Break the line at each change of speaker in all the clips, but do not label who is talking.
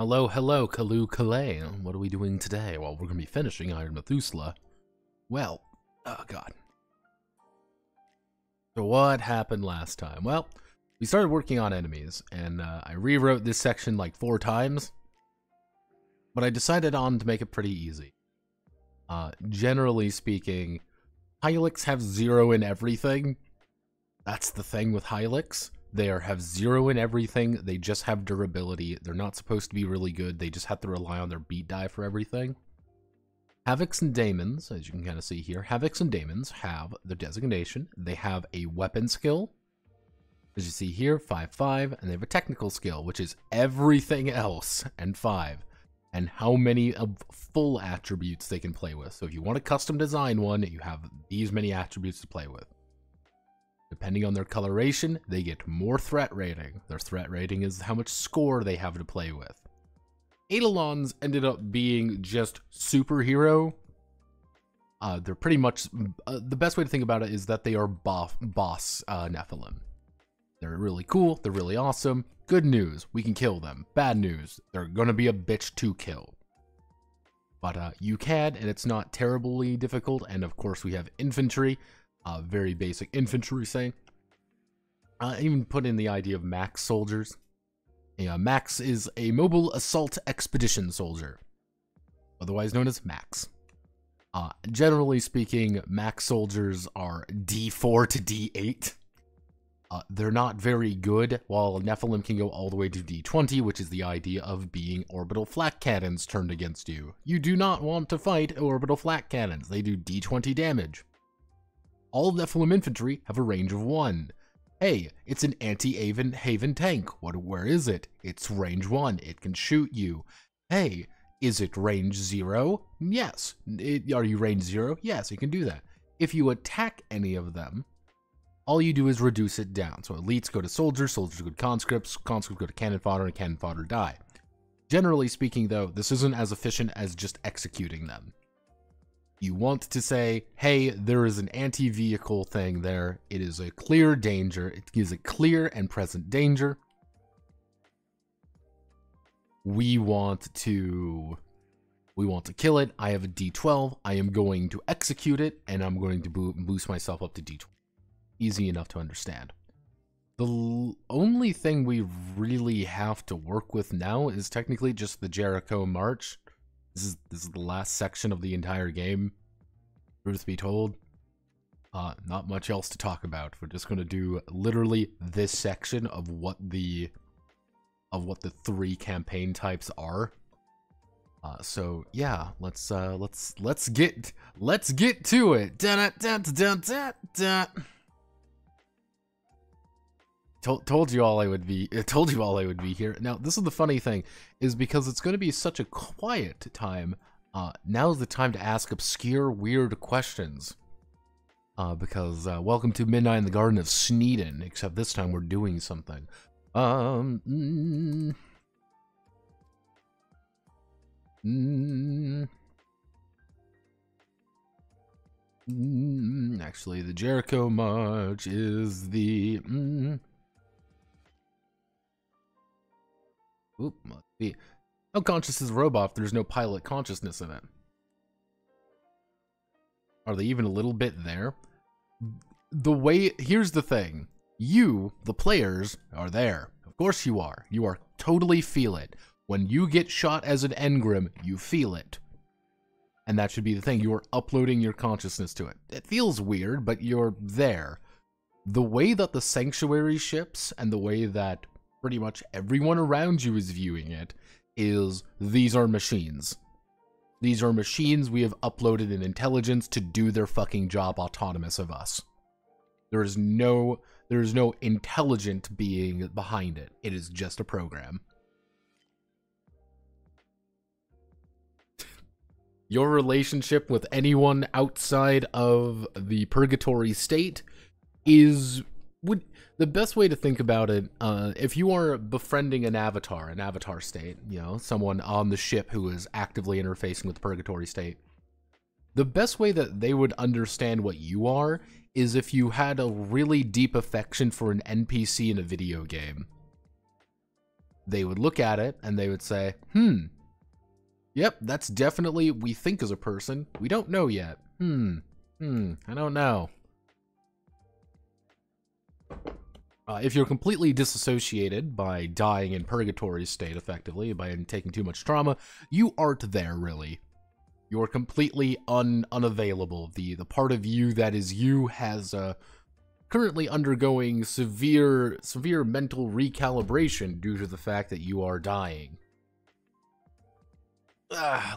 Hello, hello, Kalu Kalay. What are we doing today? Well, we're going to be finishing Iron Methuselah. Well, oh god. So what happened last time? Well, we started working on enemies, and I rewrote this section like 4 times, but I decided on to make it pretty easy. Generally speaking, Hylics have 0 in everything. That's the thing with Hylics. They have 0 in everything, they just have durability, they're not supposed to be really good, they just have to rely on their beat die for everything. Havocs and Daemons, as you can kind of see here, Havocs and Daemons have the designation, they have a weapon skill, as you see here, 5/5, and they have a technical skill, which is everything else, and 5, and how many of full attributes they can play with. So if you want to custom design one, you have these many attributes to play with. Depending on their coloration, they get more threat rating. Their threat rating is how much score they have to play with. Eidolons ended up being just superhero. They're pretty much... the best way to think about it is that they are boss Nephilim. They're really cool, they're really awesome. Good news, we can kill them. Bad news, they're gonna be a bitch to kill. But you can, and it's not terribly difficult, and of course we have infantry. Very basic infantry thing. I even put in the idea of Max soldiers. Max is a mobile assault expedition soldier, otherwise known as Max. Generally speaking, Max soldiers are D4 to D8. They're not very good, while Nephilim can go all the way to D20, which is the idea of being orbital flak cannons turned against you. You do not want to fight orbital flak cannons, they do D20 damage. All Nephilim infantry have a range of 1. Hey, it's an anti-Haven tank. Where is it? It's range 1. It can shoot you. Hey, is it range 0? Yes. Are you range 0? Yes, you can do that. If you attack any of them, all you do is reduce it down. So elites go to soldiers, soldiers go to conscripts, conscripts go to cannon fodder, and cannon fodder die. Generally speaking, though, this isn't as efficient as just executing them. You want to say, hey, there is an anti-vehicle thing there. It is a clear danger. It is a clear and present danger. We want to kill it. I have a D12. I am going to execute it, and I'm going to boost myself up to D12. Easy enough to understand. The only thing we really have to work with now is technically just the Jericho March. This is the last section of the entire game, truth be told. Not much else to talk about. We're just going to do literally this section of what the 3 campaign types are. So yeah, let's get to it. Told you all I would be here. Now, this is the funny thing, is because it's going to be such a quiet time, now's the time to ask obscure, weird questions. Because, welcome to Midnight in the Garden of Sneeden, except this time we're doing something. Actually, the Jericho March is the... Oop, must be. How conscious is a robot if there's no pilot consciousness in it? Are they even a little bit there? Here's the thing. You, the players, are there. Of course you are. You are totally feel it. When you get shot as an Engram, you feel it. And that should be the thing. You are uploading your consciousness to it. It feels weird, but you're there. The way that the Sanctuary ships and the way that pretty much everyone around you is viewing it is, these are machines. These are machines we have uploaded in intelligence to do their fucking job autonomous of us. There is no intelligent being behind it. It is just a program. Your relationship with anyone outside of the purgatory state is... the best way to think about it, if you are befriending an avatar state, you know, someone on the ship who is actively interfacing with the purgatory state, the best way that they would understand what you are is if you had a really deep affection for an NPC in a video game. they would look at it and they would say, yep, that's definitely we think is a person. We don't know yet. I don't know. If you're completely disassociated by dying in purgatory state, effectively, by taking too much trauma, you aren't there, really. You're completely unavailable. The part of you that is you has currently undergoing severe mental recalibration due to the fact that you are dying.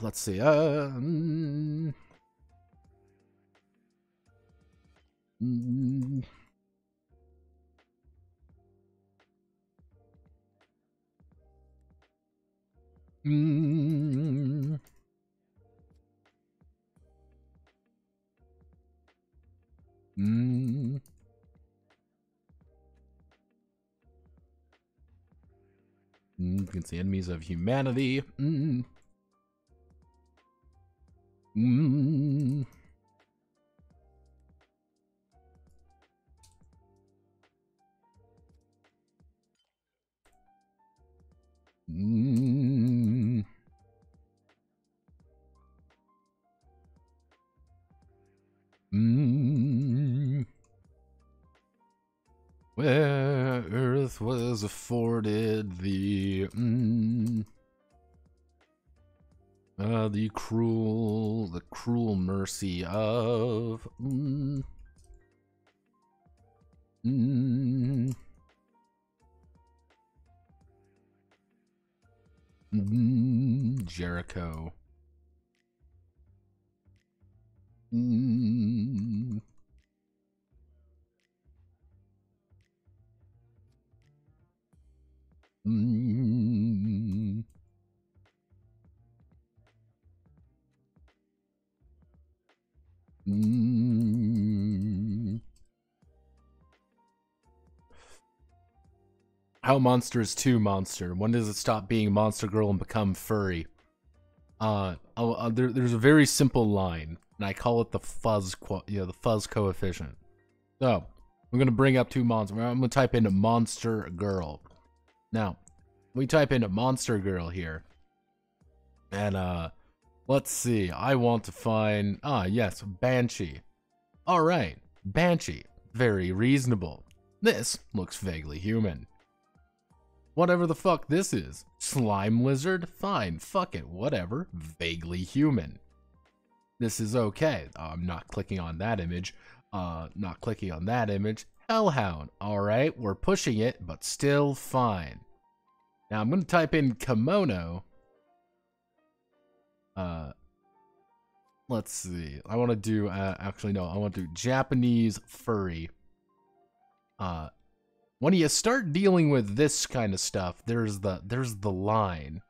Let's see. You can see enemies of humanity. Where Earth was afforded the cruel mercy of Jericho. How Monster is too monster. When does it stop being Monster Girl and become furry? There's a very simple line, and I call it the fuzz coefficient. So I'm gonna bring up two monsters. I'm gonna type into Monster Girl. Now, we type into Monster Girl here, and let's see. I want to find yes, Banshee. All right, Banshee, very reasonable. This looks vaguely human. Whatever the fuck this is. Slime lizard? Fine, fuck it, whatever. Vaguely human. This is okay. I'm not clicking on that image. Not clicking on that image. Hellhound. Alright, we're pushing it, but still fine. Now I'm gonna type in kimono. Let's see. I want to do, actually no, I want to do Japanese furry. When you start dealing with this kind of stuff, there's the line.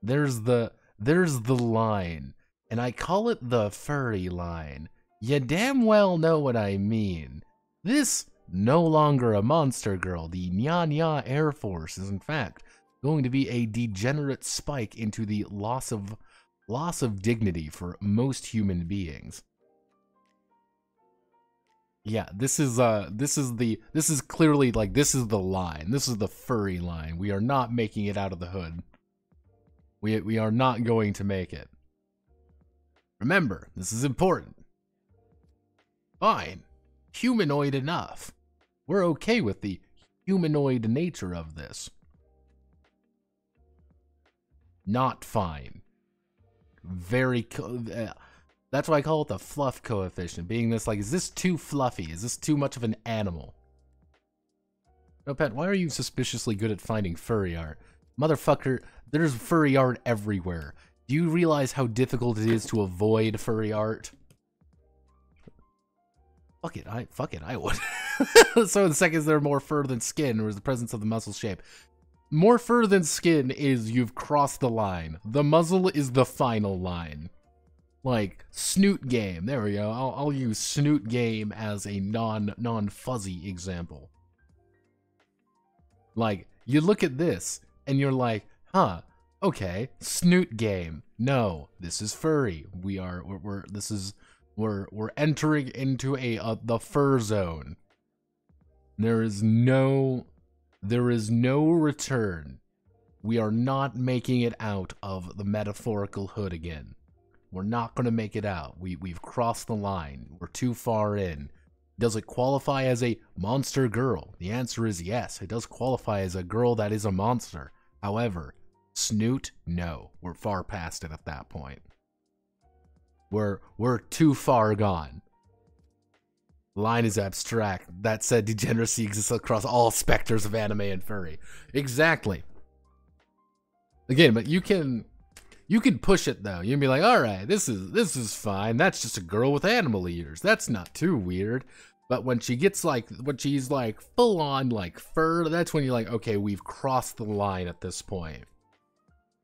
There's the line. And I call it the furry line. You damn well know what I mean. This, no longer a monster girl. The Nya Nya Air Force is in fact going to be a degenerate spike into the loss of dignity for most human beings. Yeah, this is clearly like, this is the line. This is the furry line. We are not making it out of the hood. We are not going to make it. Remember, this is important. Fine. Humanoid enough. We're okay with the humanoid nature of this. Not fine. Very that's why I call it the fluff coefficient, being this like, is this too fluffy? Is this too much of an animal? No, Pet, why are you suspiciously good at finding furry art? Motherfucker, there's furry art everywhere. Do you realize how difficult it is to avoid furry art? Fuck it, I would. So the second is there more fur than skin, or is the presence of the muscle shape? More fur than skin is you've crossed the line. The muzzle is the final line. Like, snoot game. There we go. I'll use snoot game as a non-fuzzy example. Like, you look at this, and you're like, huh, okay, snoot game. No, this is furry. We're entering into the fur zone. There is no There is no return. We are not making it out of the metaphorical hood again. We're not going to make it out. We've crossed the line. We're too far in. Does it qualify as a monster girl? The answer is yes. It does qualify as a girl that is a monster. However, snoot? No. We're far past it at that point. We're too far gone. Line is abstract. That said, degeneracy exists across all specters of anime and furry. Exactly. Again, but you can push it though. You can be like, all right, this is fine. That's just a girl with animal ears. That's not too weird. But when she gets like, when she's like full on like fur, that's when you're like, okay, we've crossed the line at this point.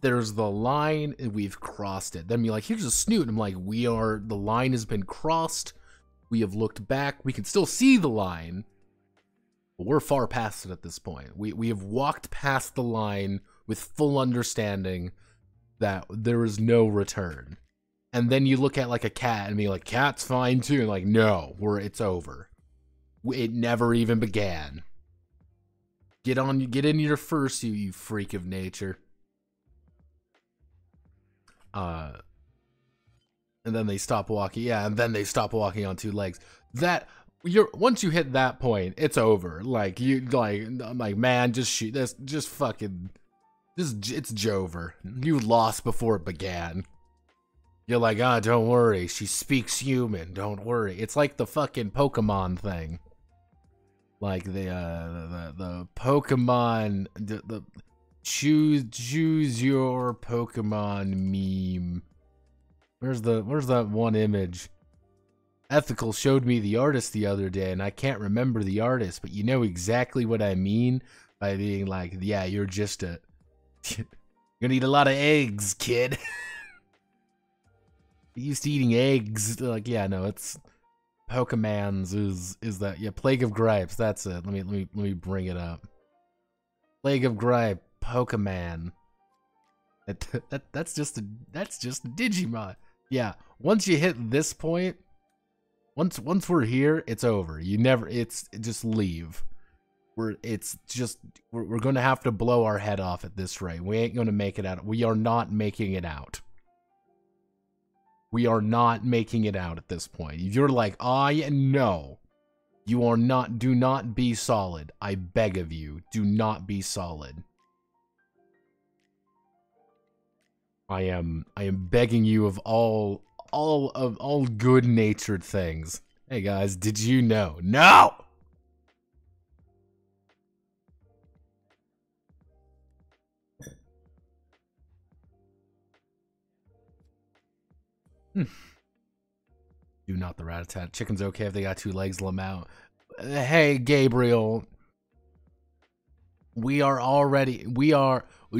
There's the line and we've crossed it. Then you're like, here's a snoot. I'm like, the line has been crossed. We have looked back. We can still see the line, but we're far past it at this point. We have walked past the line with full understanding that there is no return. And then you look at like a cat and be like, cat's fine too. And like, no, it's over. It never even began. Get in your first, you freak of nature. And then they stop walking. Yeah, and then they stop walking on two legs. Once you hit that point, it's over. Like I'm like, man, just shoot this. Just fucking. It's Jover. You lost before it began. You're like, don't worry. She speaks human. Don't worry. It's like the fucking Pokemon thing. Like the Pokemon, the choose your Pokemon meme. Where's that one image? Ethical showed me the artist the other day, and I can't remember the artist, but you know exactly what I mean by being like, yeah, you're just a. You're gonna eat a lot of eggs, kid. You used to eating eggs. Like, yeah, no, it's Pokemans is that, yeah, Plague of Gripes, that's it. Let me bring it up. Plague of Gripe, Pokemon. That's just a Digimon. Yeah, once you hit this point, once we're here, it's over. Just leave. We're gonna have to blow our head off at this rate. We ain't gonna make it out. We are not making it out. We are not making it out at this point. You're like, no. You are not. Do not be solid. I beg of you. Do not be solid. I am begging you of all good-natured things. Hey guys, did you know? No! Do not the rat-a-tat. Chicken's okay if they got two legs, let 'em out. Hey, Gabriel. We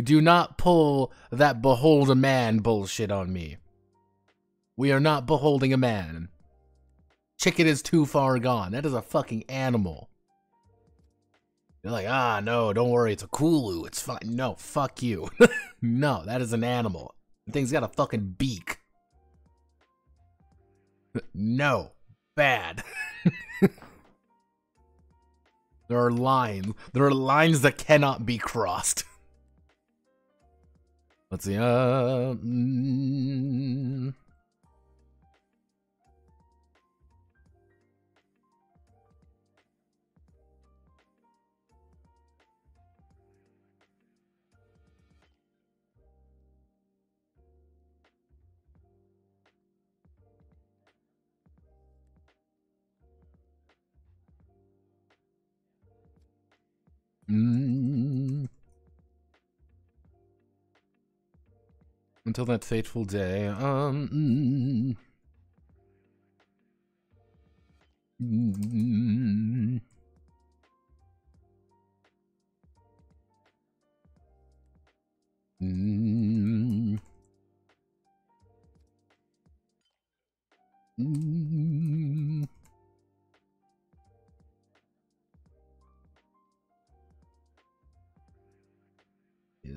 do not pull that behold a man bullshit on me. We are not beholding a man. Chicken is too far gone. That is a fucking animal. You're like, no, don't worry, it's a Kulu, it's fine. No, fuck you. No, that is an animal. The thing's got a fucking beak. No, bad. There are lines that cannot be crossed. Let's see, until that fateful day,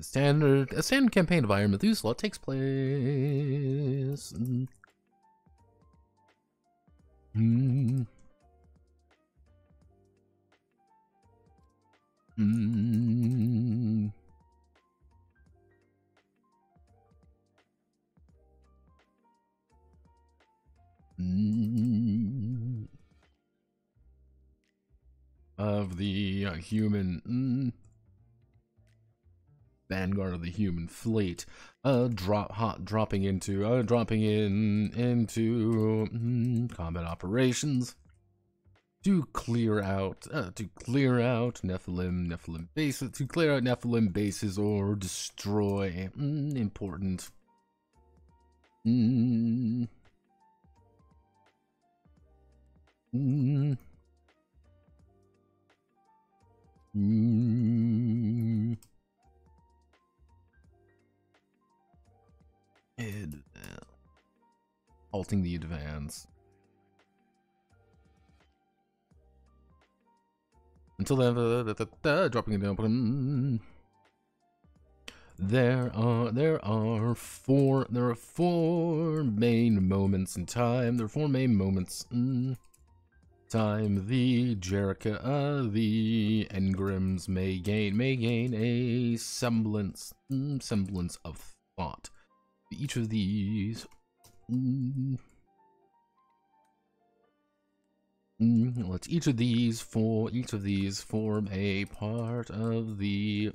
A standard campaign of Iron Methuselah takes place. Of the human vanguard of the human fleet, dropping into combat operations to clear out Nephilim bases, or destroy important halting the advance until dropping it down. There are four main moments in time. There are four main moments in time. The Jericho, the Engrams may gain a semblance of thought. Each of these each of these form a part of the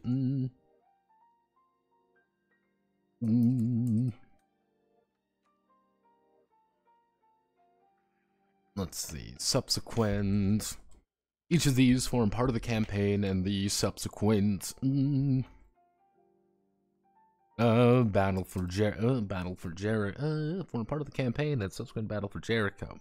let's see, subsequent. Each of these form part of the campaign, and the subsequent battle for Jericho form part of the campaign. That subsequent battle for Jericho.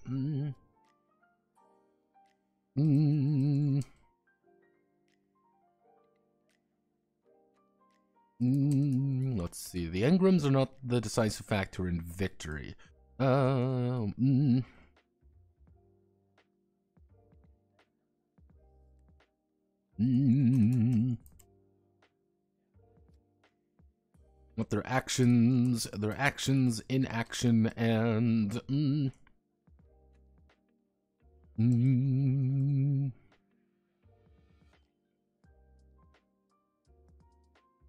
Let's see. The Engrams are not the decisive factor in victory. But their actions in action, and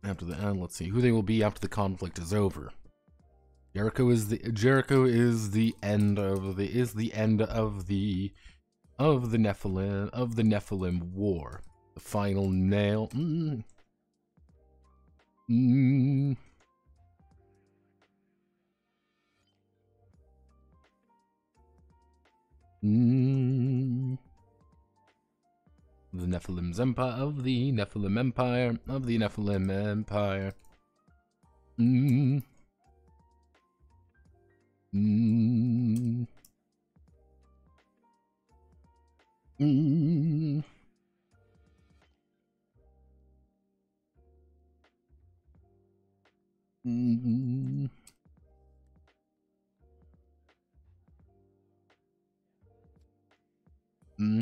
after the end, let's see who they will be after the conflict is over. Jericho is the end of the Nephilim war. The final nail. The Nephilim's empire, of the Nephilim empire,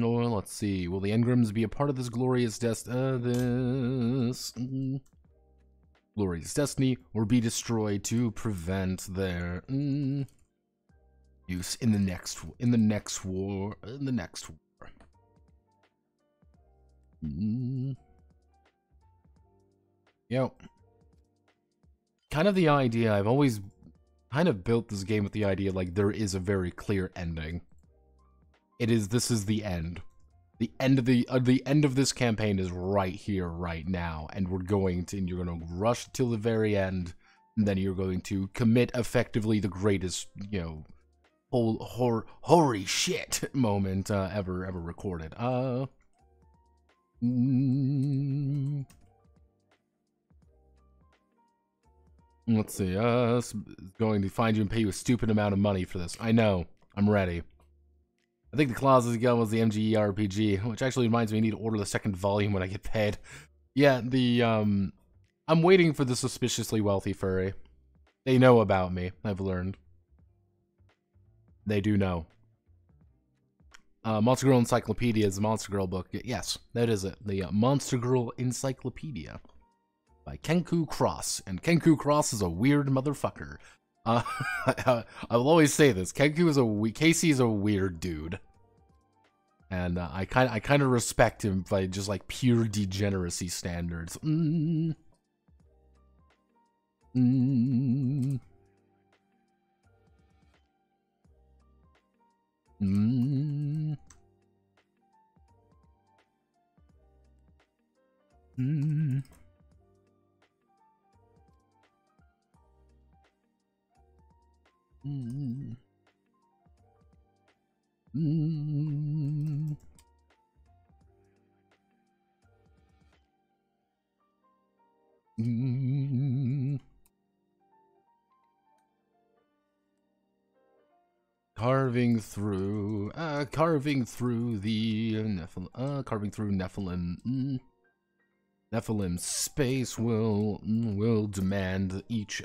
Or let's see, will the Engrams be a part of this glorious glorious destiny, or be destroyed to prevent their use in the next war? Yep. Kind of the idea, I've always kind of built this game with the idea like there is a very clear ending. This is the end. The end of this campaign is right here, right now, and you're going to rush till the very end, and then you're going to commit effectively the greatest, holy shit moment ever recorded. Let's see. Going to find you and pay you a stupid amount of money for this. I know. I'm ready. I think the closest gun was the MGE RPG, which actually reminds me I need to order the second volume when I get paid. Yeah, I'm waiting for the suspiciously wealthy furry. They know about me, I've learned. They do know. Monster Girl Encyclopedia is the Monster Girl book. Yes, that is it. The Monster Girl Encyclopedia by Kenku Cross. And Kenku Cross is a weird motherfucker. I will always say this. Casey is a weird dude, and I kind of respect him by just like pure degeneracy standards. Carving through the carving through Nephilim. Nephilim space will demand each.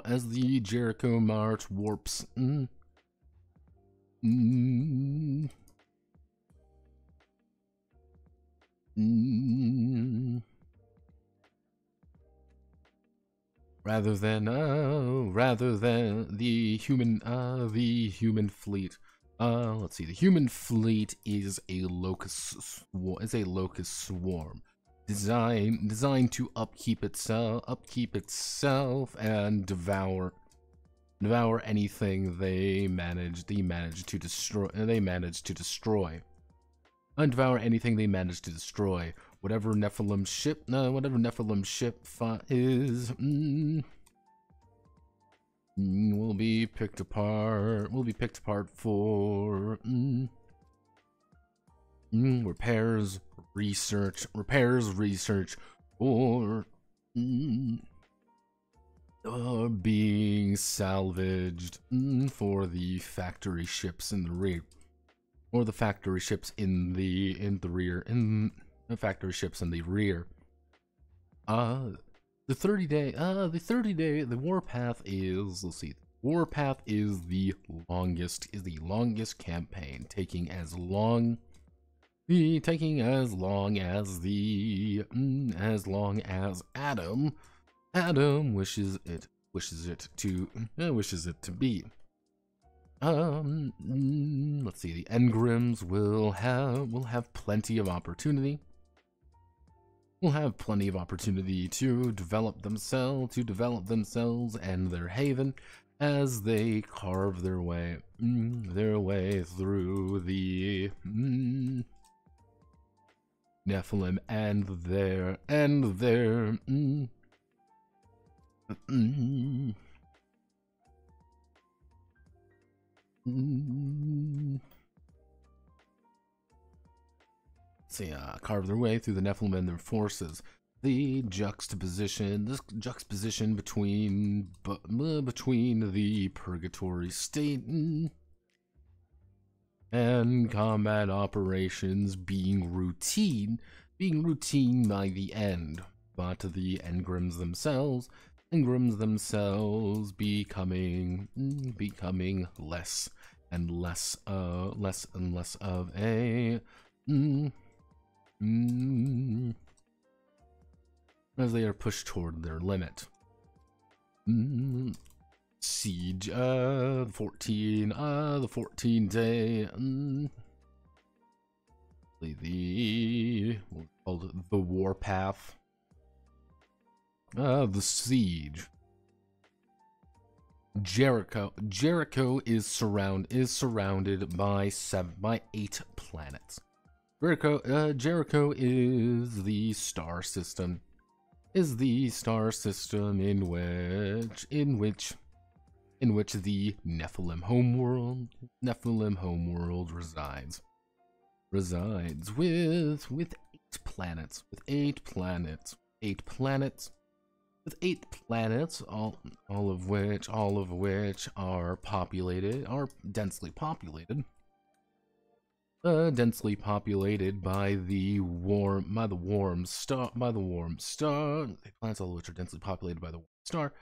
As the Jericho March warps. Rather than the human fleet. Let's see. The human fleet is a locust swarm. Designed to upkeep itself and devour anything they manage to destroy. And devour anything they manage to destroy. Whatever Nephilim ship is will be picked apart. For repairs, research, or being salvaged for the factory ships in the rear, or the factory ships in the rear. The warpath is, let's see, warpath is the longest campaign, taking as long as Adam wishes it to be. Let's see, the Engrams will have plenty of opportunity. To develop themselves and their haven as they carve their way through the Nephilim and their carve their way through the Nephilim and their forces. This juxtaposition between the purgatory state and combat operations being routine by the end, but the Engrams themselves becoming less and less of a as they are pushed toward their limit. Siege, the 14 day, we'll call it the warpath. The siege. Jericho is surrounded by 8 planets. Jericho is the star system. In which the Nephilim homeworld resides with 8 planets. All of which are densely populated. Densely populated by the warm star. Planets all of which are densely populated by the warm star.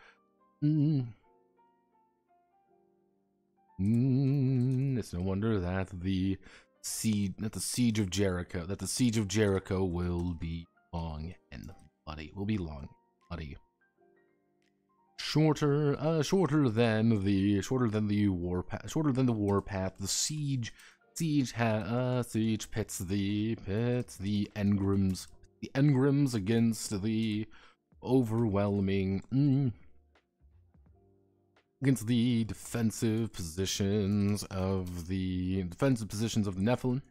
It's no wonder that the siege of Jericho will be long and bloody. shorter than the warpath. The siege pits the engrams against the overwhelming against the defensive positions of the Nephilim.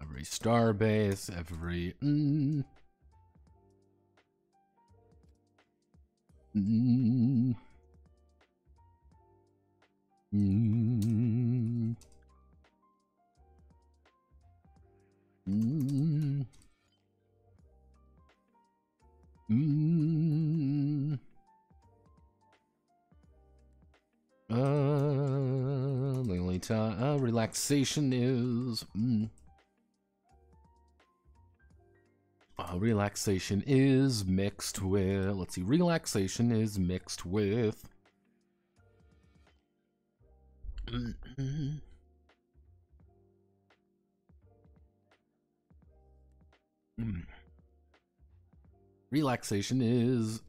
Every starbase, every relaxation is relaxation is mixed with, let's see, relaxation is mixed with relaxation is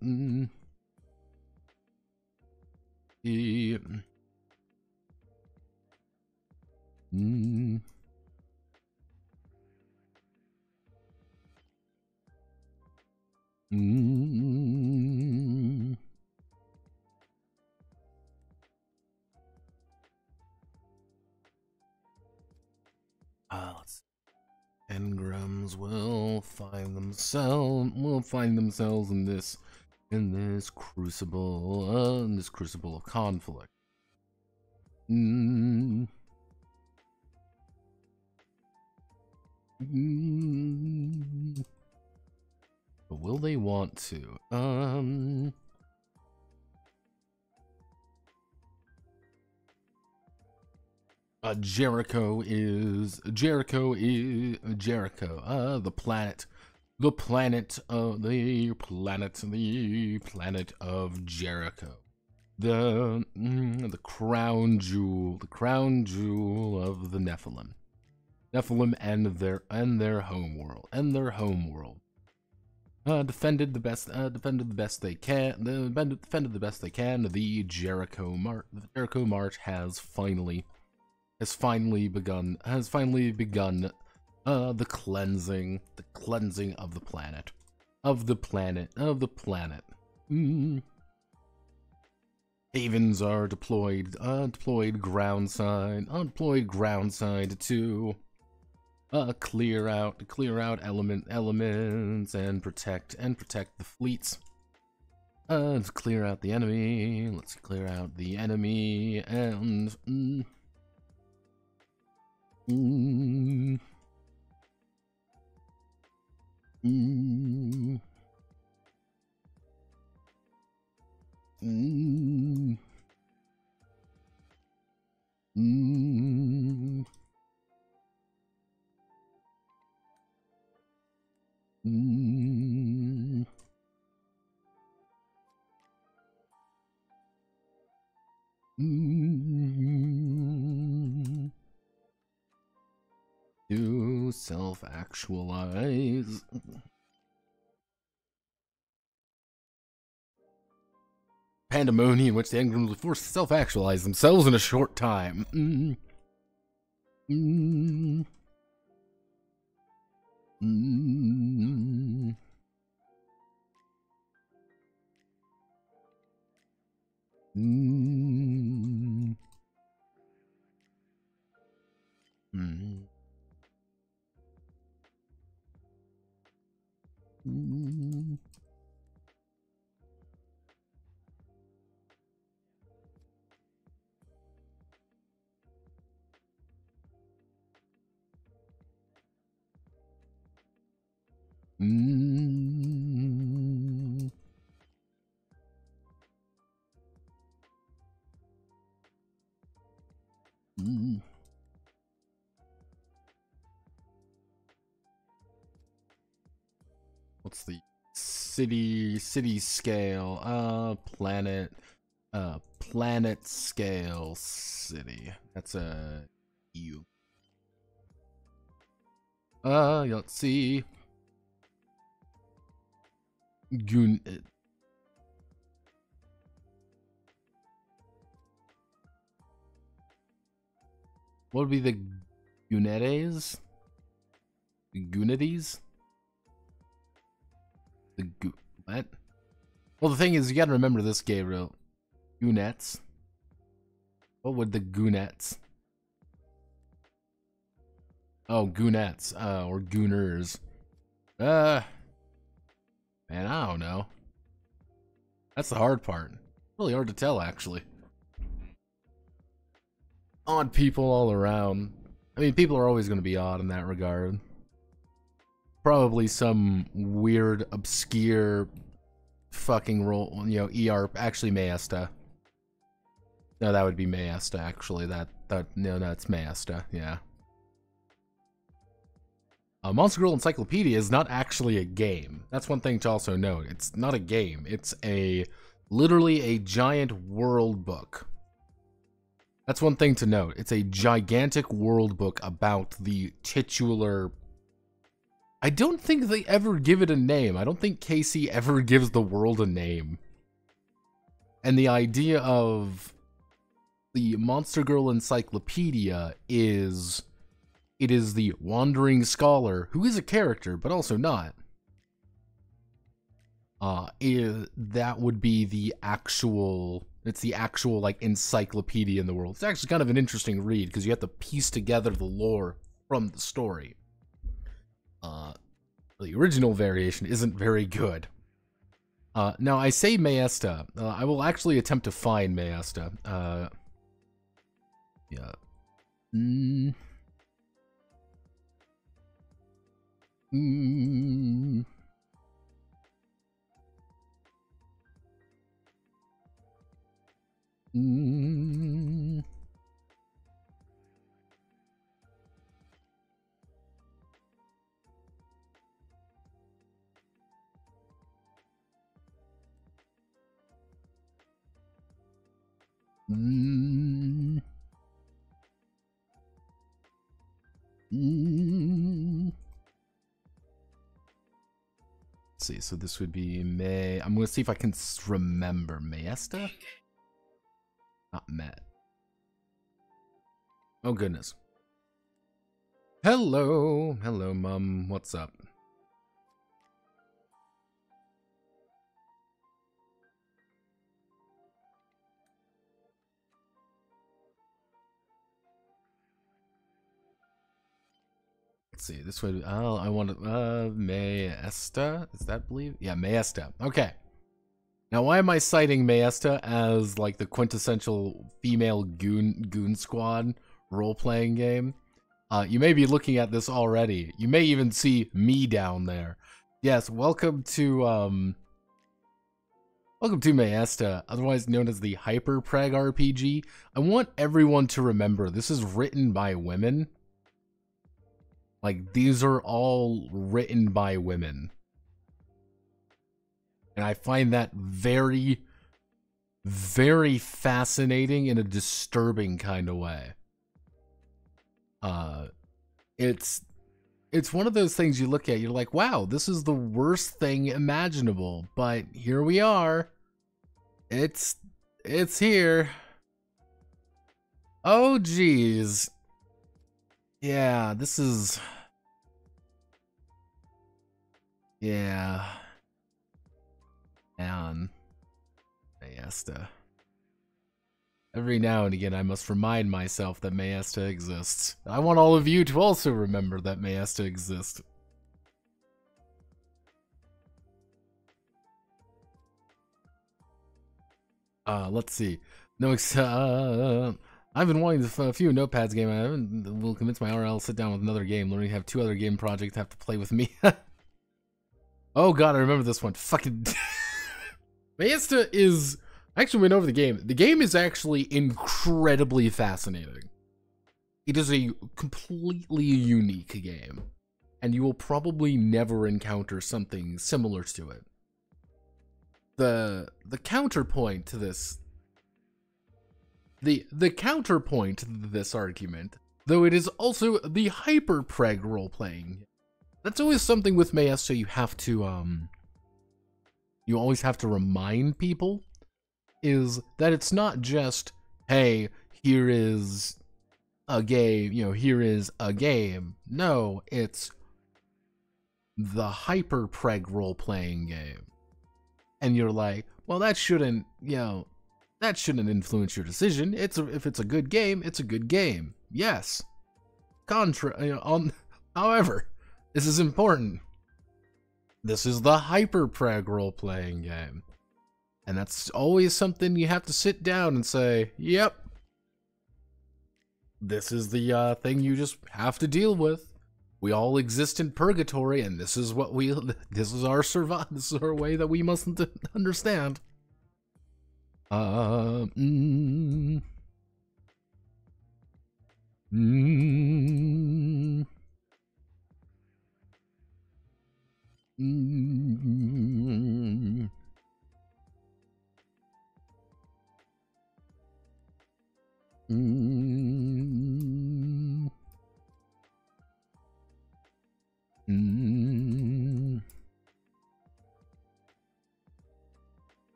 Engrams will find themselves in this crucible of conflict. But will they want to? Jericho. The planet of Jericho. The crown jewel of the Nephilim. Nephilim and their homeworld. Defended the best they can. The Jericho March has finally begun. The cleansing of the planet. Havens are deployed groundside to clear out elements and protect the fleets. To clear out the enemy. Let's clear out the enemy and to self-actualize. Pandemonium in which the Engrams will force to self-actualize themselves in a short time. What's the city scale? Planet Planet scale city. That's a EU. Let's see. What would be the Gunades? The Gunades? What? Well, the thing is, you gotta remember this, Gabriel. Goonets. What would the Goonets? Oh, Goonets. Or Gooners. Man, I don't know. That's the hard part. Really hard to tell, actually. Odd people all around. I mean, people are always going to be odd in that regard. Probably some weird, obscure fucking role, you know, ER, actually Maesta. No, that would be Maesta, actually. No, that's Maesta, yeah. Monster Girl Encyclopedia is not actually a game. That's one thing to also note. It's not a game. It's literally a giant world book. That's one thing to note. It's a gigantic world book about the titular... I don't think they ever give it a name. I don't think Casey ever gives the world a name. And the idea of the Monster Girl Encyclopedia is... It is the wandering scholar, who is a character, but also not. That would be the actual... It's the actual, like, encyclopedia in the world. It's actually kind of an interesting read, because you have to piece together the lore from the story. The original variation isn't very good. Now, I say Maesta. I will actually attempt to find Maesta. Yeah. Let's see, so this would be May. I'm going to see if I can remember. Maesta? Not Met. Oh, goodness. Hello. Hello, Mum. What's up? Let's see, this would, oh, I want to, Maesta? Is that believe? Yeah, Maesta. Okay. Now, why am I citing Maesta as, like, the quintessential female goon squad role-playing game? You may be looking at this already. You may even see me down there. Yes, welcome to Maesta, otherwise known as the Hyper Preg RPG. I want everyone to remember, this is written by women. Like, these are all written by women. And I find that very, very fascinating in a disturbing kind of way. It's one of those things you look at, you're like, wow, this is the worst thing imaginable. But here we are. It's here. Oh, geez. Yeah, this is... Yeah. Man. Maesta. Every now and again, I must remind myself that Maesta exists. I want all of you to also remember that Maesta exists. Let's see. No, I've been wanting a few notepads game. I will convince my RL to sit down with another game. Learning to have 2 other game projects have to play with me. Oh god, I remember this one. Fucking Maesta is... I actually went over the game. The game is actually incredibly fascinating. It is a completely unique game. And you will probably never encounter something similar to it. The counterpoint to this The counterpoint to this argument, though it is also the hyper-preg role-playing. That's always something with Maestro you have to, you always have to remind people, is that it's not just, hey, here is a game, here is a game. No, it's the hyper-preg role-playing game. And you're like, well, that shouldn't, that shouldn't influence your decision. If it's a good game, it's a good game. Yes. However, this is important. This is the hyper-preg role-playing game. And that's always something you have to sit down and say, yep. This is the thing you just have to deal with. We all exist in purgatory, and this is what this is our way that we mustn't understand.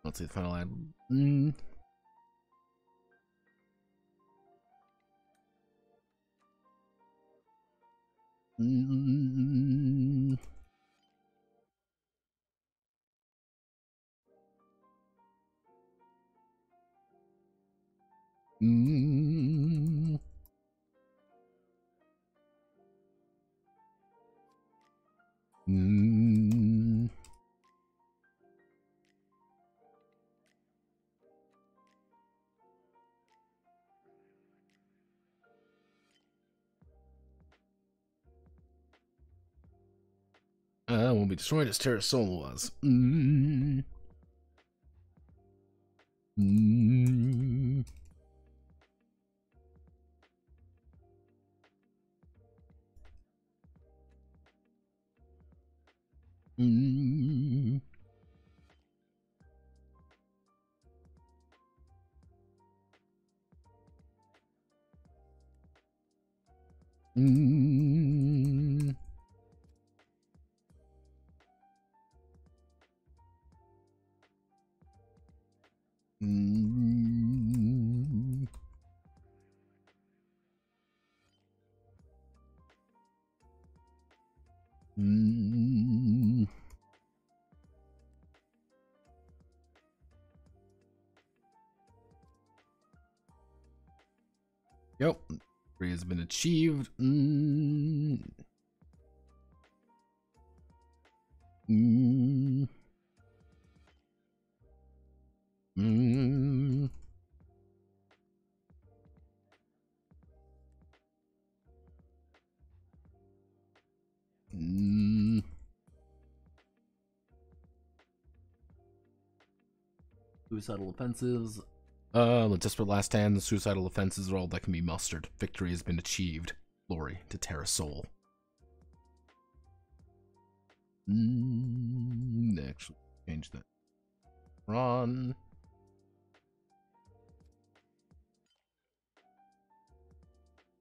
Let's see the final line. Won't be destroyed as Terra Sol was. Yep, victory has been achieved. Suicidal offenses. The desperate last stand, the suicidal offenses are all that can be mustered. Victory has been achieved. Glory to Terra Sol. Actually, change that. Run.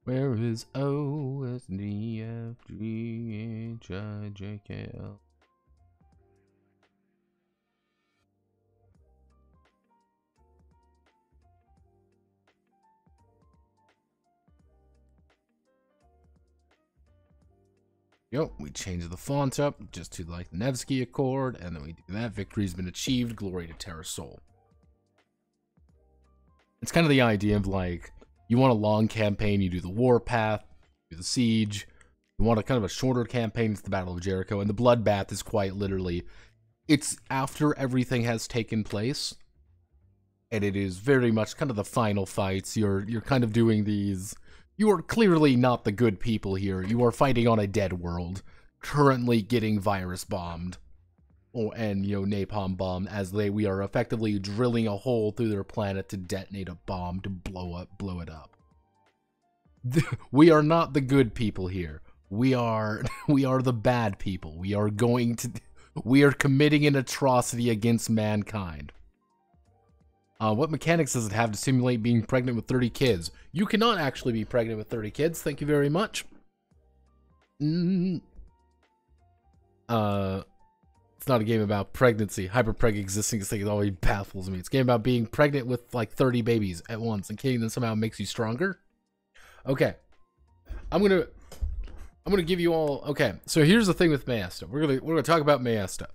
Where is O S D F G H I J K L? Yep, we change the font up just to like the Nevsky Accord, and then we do that. Victory's been achieved. Glory to Terra Sol. It's kind of the idea of like, you want a long campaign, you do the warpath, do the siege, You want a kind of a shorter campaign, it's the Battle of Jericho, and the bloodbath is quite literally, it's after everything has taken place, and it is very much kind of the final fights. You're kind of doing these, you are clearly not the good people here. You are fighting on a dead world, currently getting virus bombed, and napalm bombed, as we are effectively drilling a hole through their planet to detonate a bomb to blow it up. We are not the good people here. We are the bad people. We are committing an atrocity against mankind. What mechanics does it have to simulate being pregnant with 30 kids? You cannot actually be pregnant with 30 kids. Thank you very much. It's not a game about pregnancy. Hyperpreg existing thing always baffles me. It's a game about being pregnant with like 30 babies at once and killing them somehow makes you stronger. Okay. I'm gonna give you all. Okay, so here's the thing with Mayasta. We're gonna talk about Mayasta.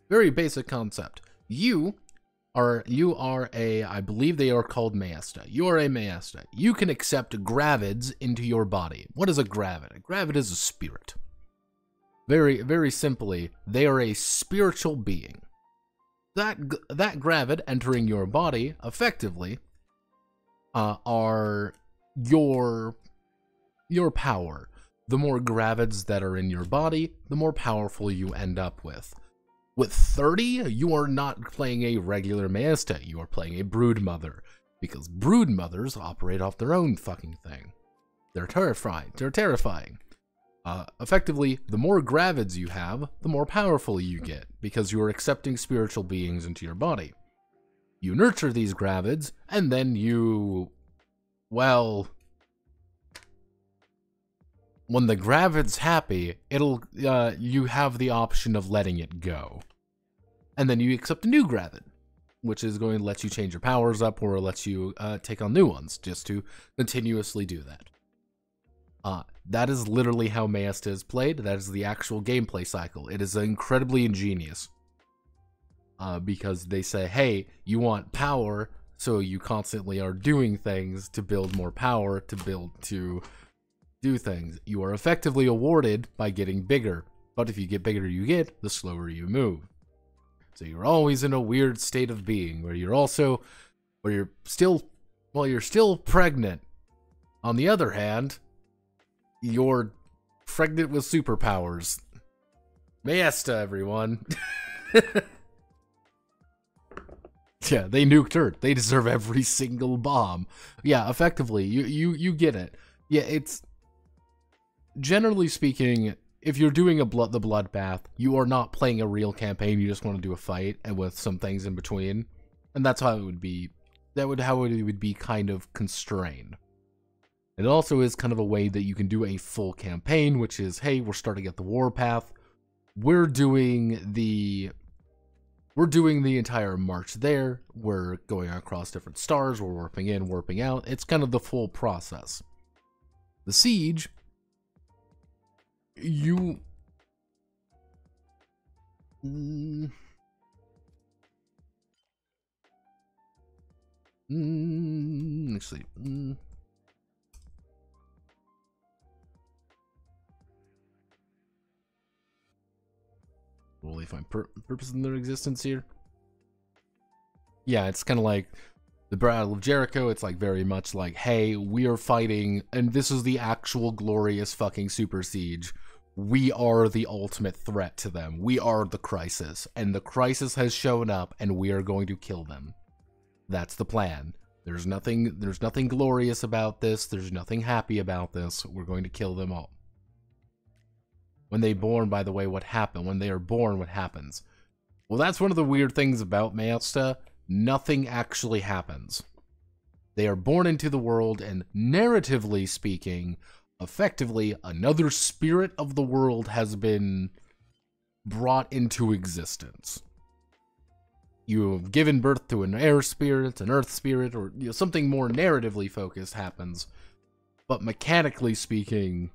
Very basic concept. You are a, I believe they are called Mayasta. You are a Mayasta. You can accept gravids into your body. What is a gravid? A gravid is a spirit. Very, very simply, they are a spiritual being. That gravid entering your body effectively are your power. The more gravids that are in your body, the more powerful you end up with. With 30, you are not playing a regular Mayasta, you are playing a brood mother. Because brood mothers operate off their own fucking thing. They're terrifying. Effectively, the more gravids you have, the more powerful you get, because you are accepting spiritual beings into your body. You nurture these gravids, and then when the gravid's happy, you have the option of letting it go. And then you accept a new gravid, which is going to let you change your powers up or let you take on new ones, just to continuously do that. That is literally how Mayasta is played. That is the actual gameplay cycle. It is incredibly ingenious. Because they say, hey, you want power, so you constantly are doing things to build more power, to do things. You are effectively awarded by getting bigger, but if you get bigger you get, the slower you move. So you're always in a weird state of being where you're still pregnant. On the other hand, you're pregnant with superpowers. Mayasta, everyone. Yeah, they nuked Earth. They deserve every single bomb. Yeah, effectively, you get it. Yeah, it's generally speaking, if you're doing the bloodbath, you are not playing a real campaign. You just want to do a fight and with some things in between, and that's how it would be. How it would be kind of constrained. It also is kind of a way that you can do a full campaign, which is, hey, we're starting at the warpath. We're doing the entire march there. We're going across different stars. We're warping in, warping out. It's kind of the full process. The siege, let's see. Will they find purpose in their existence here? Yeah, it's kind of like the Battle of Jericho. It's like very much like, hey, we are fighting, and this is the actual glorious fucking super siege. We are the ultimate threat to them. We are the crisis, and the crisis has shown up, and we are going to kill them. That's the plan. There's nothing glorious about this. There's nothing happy about this. We're going to kill them all. When they born, by the way, what happened? When they are born, what happens? Well, that's one of the weird things about Mayasta. Nothing actually happens. They are born into the world, and narratively speaking, effectively, another spirit of the world has been brought into existence. You have given birth to an air spirit, an earth spirit, or something more narratively focused happens. But mechanically speaking,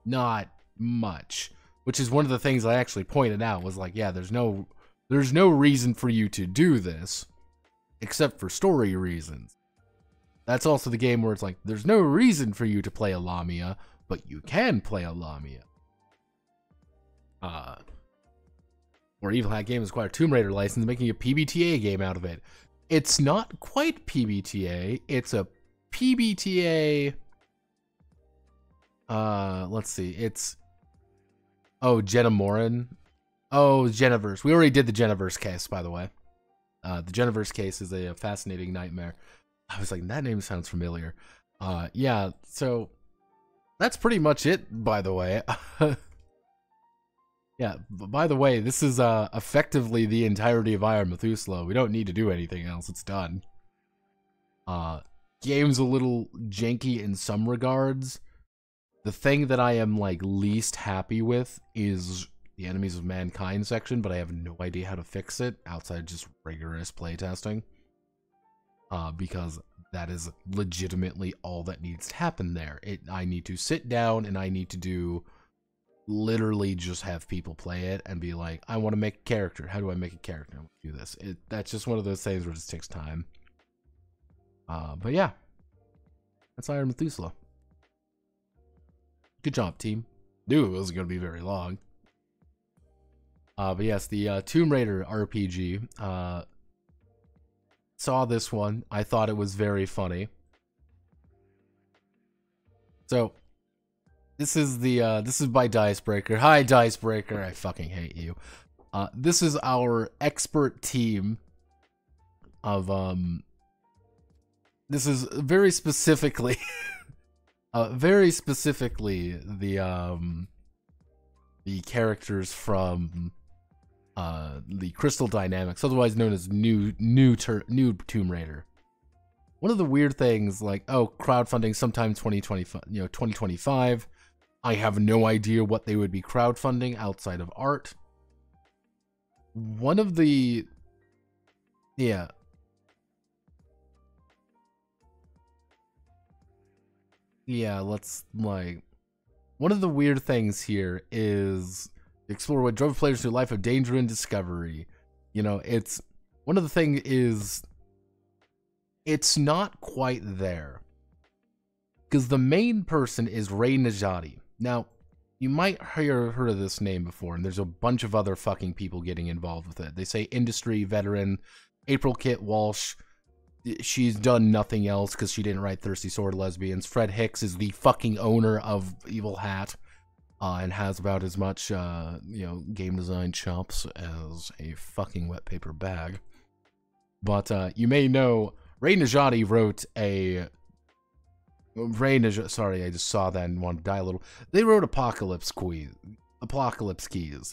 not much. Which is one of the things I actually pointed out, was like, yeah, there's no reason for you to do this, except for story reasons. That's also the game where it's like, there's no reason for you to play a Lamia, but you can play a Lamia. Or Evil Hat Games acquired Tomb Raider license, making a PBTA game out of it. It's not quite PBTA. It's a PBTA. Let's see. It's Jenna Morin. Oh, Jenniverse. We already did the Jenniverse case, by the way. The Jenniverse case is a fascinating nightmare. I was like, that name sounds familiar. Yeah. So that's pretty much it. By the way. Yeah, by the way, this is effectively the entirety of I Am Methuselah. We don't need to do anything else. It's done. Game's a little janky in some regards. The thing that I am like least happy with is the Enemies of Mankind section, but I have no idea how to fix it outside just rigorous playtesting. Because that is legitimately all that needs to happen there. I need to sit down and I need to do literally just have people play it and be like, I want to make a character. How do I make a character? I want to do this. That's just one of those things where it just takes time. But yeah, that's Iron Methuselah. Good job, team. Knew it wasn't going to be very long. But yes, the Tomb Raider RPG. Saw this one. I thought it was very funny. So this is by Dicebreaker. Hi, Dicebreaker. I fucking hate you. This is our expert team of this is very specifically the characters from the Crystal Dynamics, otherwise known as new Tomb Raider. One of the weird things, like, crowdfunding sometime 2025. I have no idea what they would be crowdfunding outside of art. One of the... Yeah. Yeah, let's, like... One of the weird things here is explore what drove players through a life of danger and discovery. You know, it's... One of the things is... It's not quite there. Because the main person is Ray Najati. Now, you might have heard of this name before, and there's a bunch of other fucking people getting involved with it. They say industry veteran, April Kit Walsh. She's done nothing else because she didn't write Thirsty Sword Lesbians. Fred Hicks is the fucking owner of Evil Hat, and has about as much, game design chops as a fucking wet paper bag. But you may know Ray Najati wrote a... Sorry, I just saw that and wanted to die a little. They wrote Apocalypse Keys.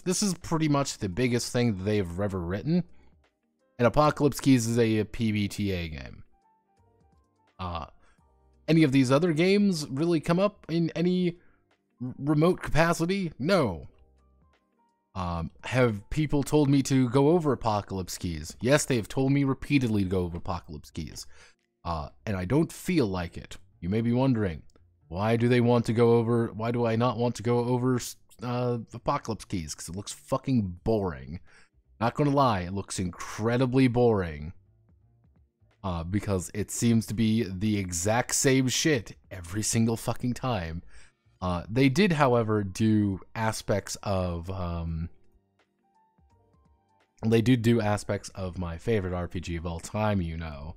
This is pretty much the biggest thing that they've ever written. And Apocalypse Keys is a PBTA game. Any of these other games really come up in any remote capacity? No. Have people told me to go over Apocalypse Keys? Yes, they have told me repeatedly to go over Apocalypse Keys. And I don't feel like it. You may be wondering, why do they want to go over, why do I not want to go over Apocalypse Keys? Because it looks fucking boring. Not gonna lie, it looks incredibly boring. Because it seems to be the exact same shit every single fucking time. They did, however, do aspects of, they did do aspects of my favorite RPG of all time, you know.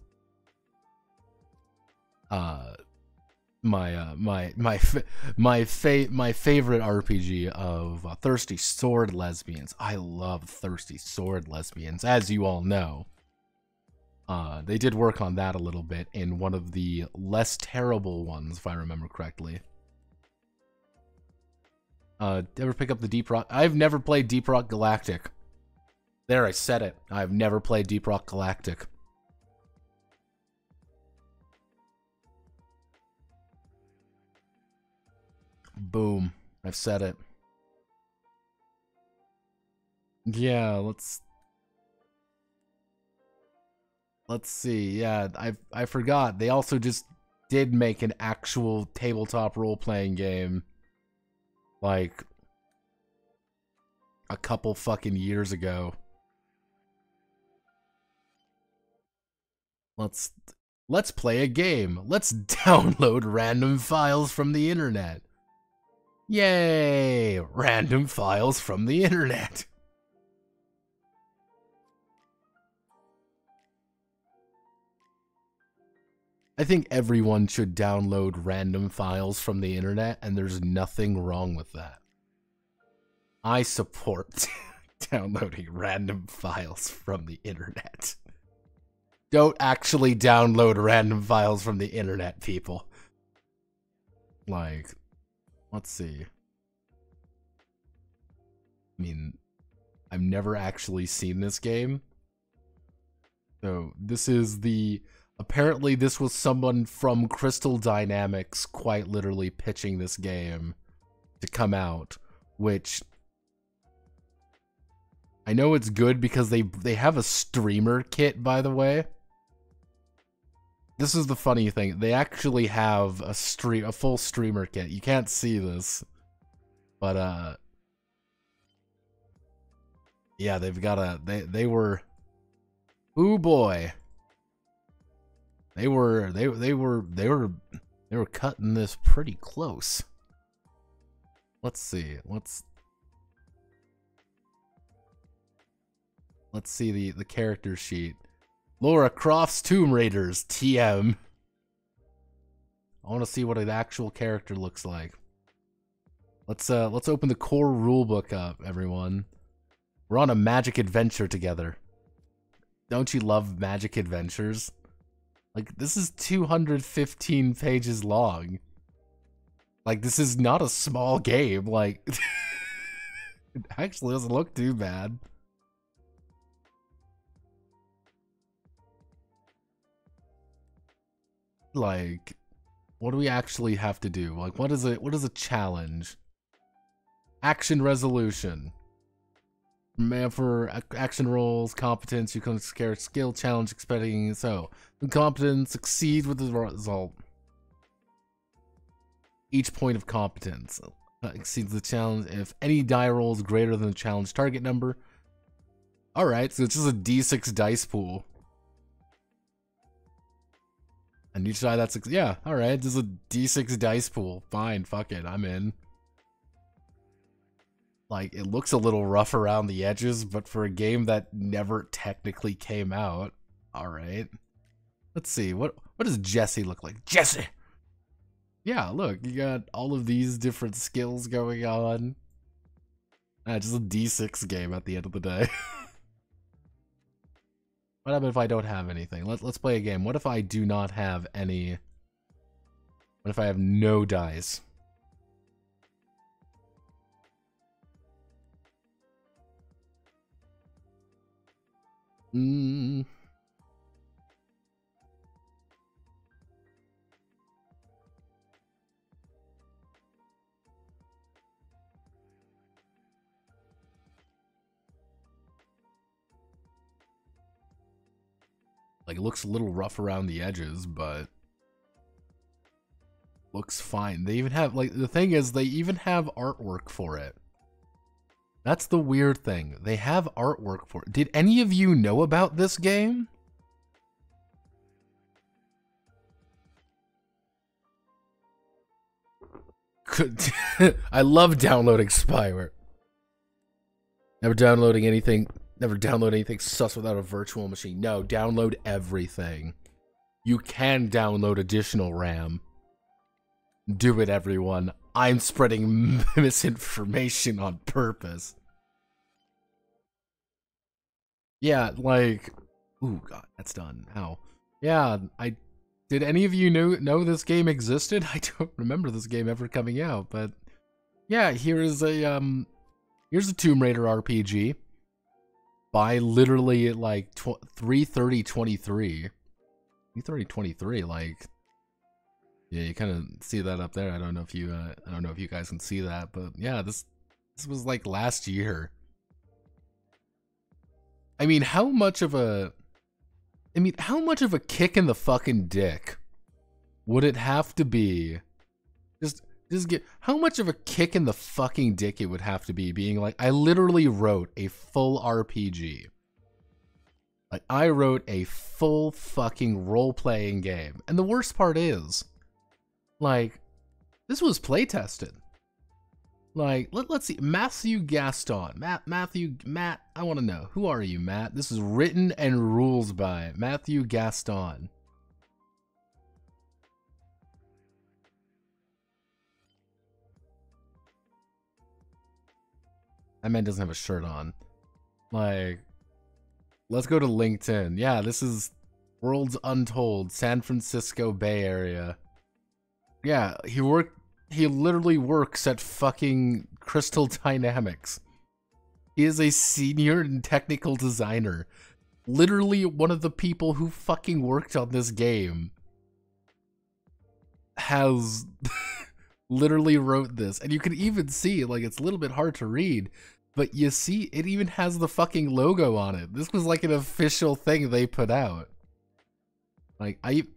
My favorite RPG of Thirsty Sword Lesbians. I love Thirsty Sword Lesbians, as you all know. They did work on that a little bit in one of the less terrible ones, if I remember correctly. Ever pick up the Deep Rock? I've never played Deep Rock Galactic. There, I said it. I've never played Deep Rock Galactic. Boom. I've said it. Yeah, let's see. Yeah, I forgot. They also just did make an actual tabletop role-playing game like a couple fucking years ago. Let's play a game. Let's download random files from the internet. Yay! Random files from the internet. I think everyone should download random files from the internet, and there's nothing wrong with that. I support downloading random files from the internet. Don't actually download random files from the internet, people. Like, let's see. I mean, I've never actually seen this game. So, this is the... Apparently, this was someone from Crystal Dynamics quite literally pitching this game to come out, which... I know it's good because they have a streamer kit, by the way. This is the funny thing. They actually have a full streamer kit. You can't see this. But, yeah, they've got they were... Ooh, boy. They were cutting this pretty close. Let's see. Let's see the character sheet. Lara Croft's Tomb Raiders TM. I want to see what an actual character looks like. Let's open the core rulebook up, everyone. We're on a magic adventure together. Don't you love magic adventures? Like, this is 215 pages long. Like, this is not a small game. Like, it actually doesn't look too bad. Like, what do we actually have to do? Like, what is a challenge? Action resolution. Man, for action rolls, competence, you can scare skill challenge expecting so. Competence succeed with the result. Each point of competence exceeds the challenge if any die roll is greater than the challenge target number. Alright, so it's just a d6 dice pool. And each die that's... Yeah, alright, this is a d6 dice pool. Fine, fuck it, I'm in. Like, it looks a little rough around the edges, but for a game that never technically came out, alright. Let's see, what does Jesse look like? Jesse! Yeah, look, you got all of these different skills going on. Just a d6 game at the end of the day. What happens if I don't have anything? Let's play a game. What if I do not have any... What if I have no dice? Like, it looks a little rough around the edges, but looks fine. They even have, like, the thing is, they even have artwork for it. That's the weird thing. They have artwork for it. Did any of you know about this game? I love downloading spyware. Never download anything sus without a virtual machine. No, download everything. You can download additional RAM. Do it, everyone. I'm spreading misinformation on purpose. Yeah, like... Ooh, God, that's done. Ow. Yeah, did any of you know this game existed? I don't remember this game ever coming out, but... Yeah, here's a Tomb Raider RPG. By literally, like, 3/30/23. 3/30/23, like... Yeah, you kind of see that up there. I don't know if you guys can see that, but yeah, this was like last year. I mean, how much of a kick in the fucking dick would it have to be? Just get how much of a kick in the fucking dick it would have to be being like, I literally wrote a full RPG. Like, I wrote a full fucking role-playing game. And the worst part is, like, this was play tested. Like, let's see. Matthew Gaston. Matt, I want to know. Who are you, Matt? This is written and rules by Matthew Gaston. That man doesn't have a shirt on. Like, let's go to LinkedIn. Yeah, this is Worlds Untold, San Francisco Bay Area. Yeah, he literally works at fucking Crystal Dynamics. He is a senior and technical designer. Literally one of the people who fucking worked on this game has literally wrote this. And you can even see, like, it's a little bit hard to read, but you see it even has the fucking logo on it. This was like an official thing they put out. Like, you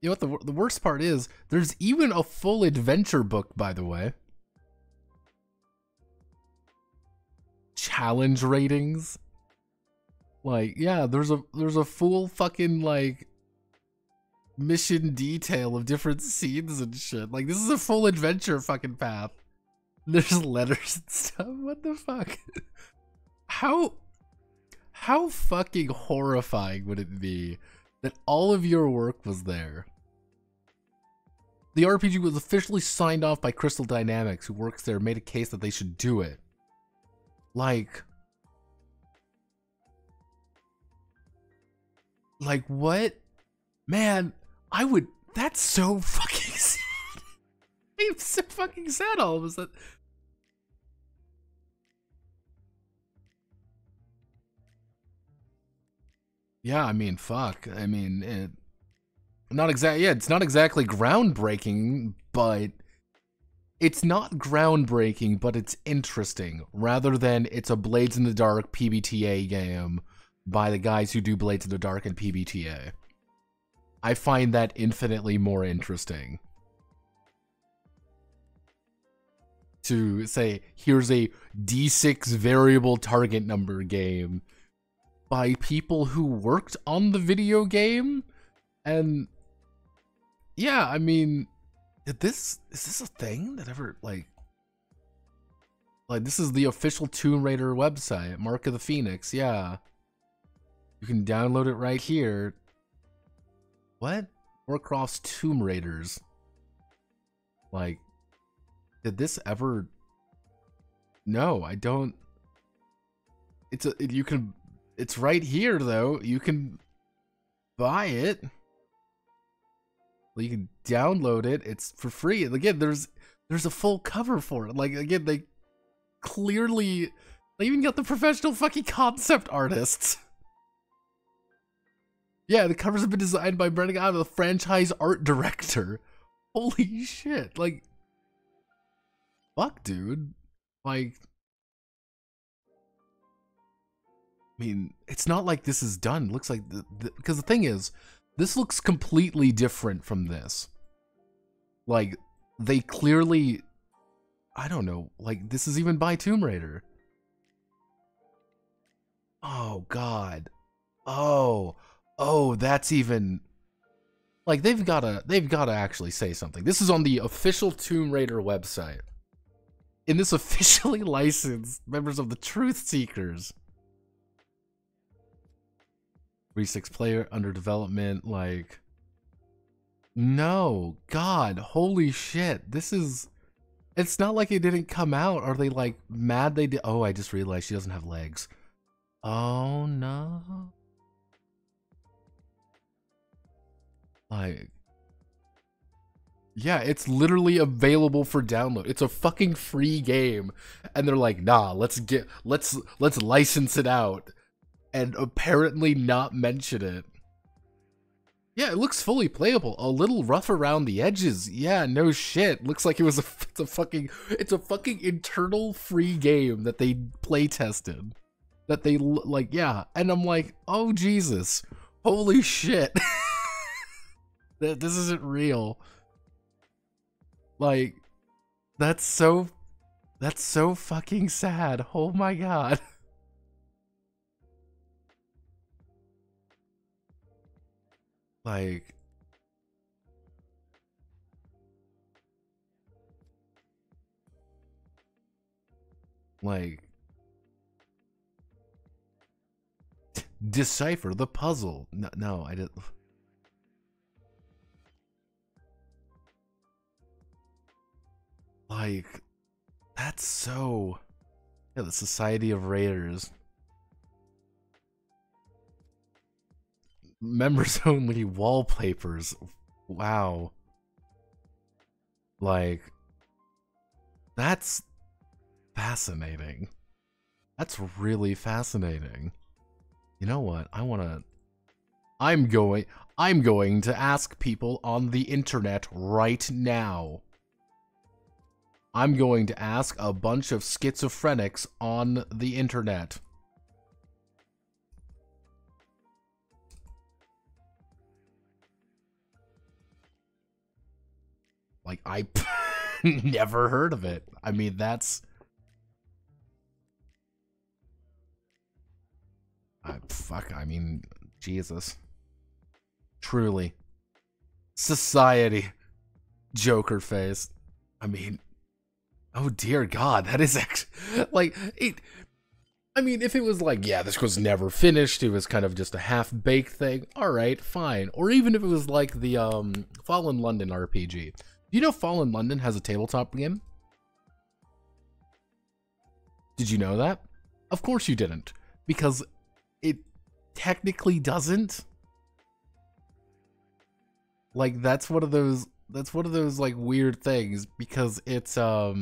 know what the worst part is? There's even a full adventure book, by the way. Challenge ratings. Like, yeah, there's a full fucking, like, mission detail of different scenes and shit. Like, this is a full adventure fucking path. There's letters and stuff. What the fuck? How fucking horrifying would it be that all of your work was there? The RPG was officially signed off by Crystal Dynamics, who works there, made a case that they should do it. Like what? Man, that's so fucking sad. I'm so fucking sad all of a sudden. Yeah, I mean, fuck. I mean, it's not exactly groundbreaking, but it's not groundbreaking, but it's interesting, rather than it's a Blades in the Dark PBTA game by the guys who do Blades in the Dark and PBTA. I find that infinitely more interesting. To say, here's a D6 variable target number game by people who worked on the video game. And yeah, I mean, is this a thing that ever, like this is the official Tomb Raider website, Mark of the Phoenix. Yeah, you can download it right here. What? Warcraft's Tomb Raiders. Like, did this ever? No, I don't. It's right here though. You can buy it. You can download it. It's for free. And again, there's a full cover for it. Like, again, they even got the professional fucking concept artists. Yeah, the covers have been designed by Brennan Out, the franchise art director. Holy shit. Like, fuck, dude. Like, I mean, it's not like this is done. It looks like because the thing is, this looks completely different from this. Like, they clearly, I don't know, like, this is even by Tomb Raider. Oh, God. Oh, that's even, like, they've gotta actually say something. This is on the official Tomb Raider website. In this officially licensed members of the Truth Seekers. 3.6 player under development, like, no, God, holy shit. This is, it's not like it didn't come out. Are they like mad they did? Oh, I just realized she doesn't have legs. Oh no. Like, yeah, it's literally available for download. It's a fucking free game. And they're like, nah, let's license it out. And apparently not mention it. Yeah, it looks fully playable. A little rough around the edges. Yeah, no shit. Looks like it's a fucking internal free game that they play tested. That they, like, yeah. And I'm like, oh Jesus. Holy shit. This isn't real. Like, that's so fucking sad. Oh my God. Like, Like, decipher the puzzle. No, I didn't. Like, that's so... Yeah, the Society of Raiders. Members only wallpapers. Wow. Like, that's fascinating. That's really fascinating. You know what? I'm going to ask people on the internet right now. I'm going to ask a bunch of schizophrenics on the internet. Like, I never heard of it. I mean, that's... fuck, I mean, Jesus. Truly. Society. Joker face. I mean... Oh dear God, that is actually, like, it, I mean, if it was like, yeah, this was never finished, it was kind of just a half-baked thing, alright, fine. Or even if it was like the, Fallen London RPG. Do you know Fallen London has a tabletop game? Did you know that? Of course you didn't, because it technically doesn't. Like, that's one of those like weird things, because it's I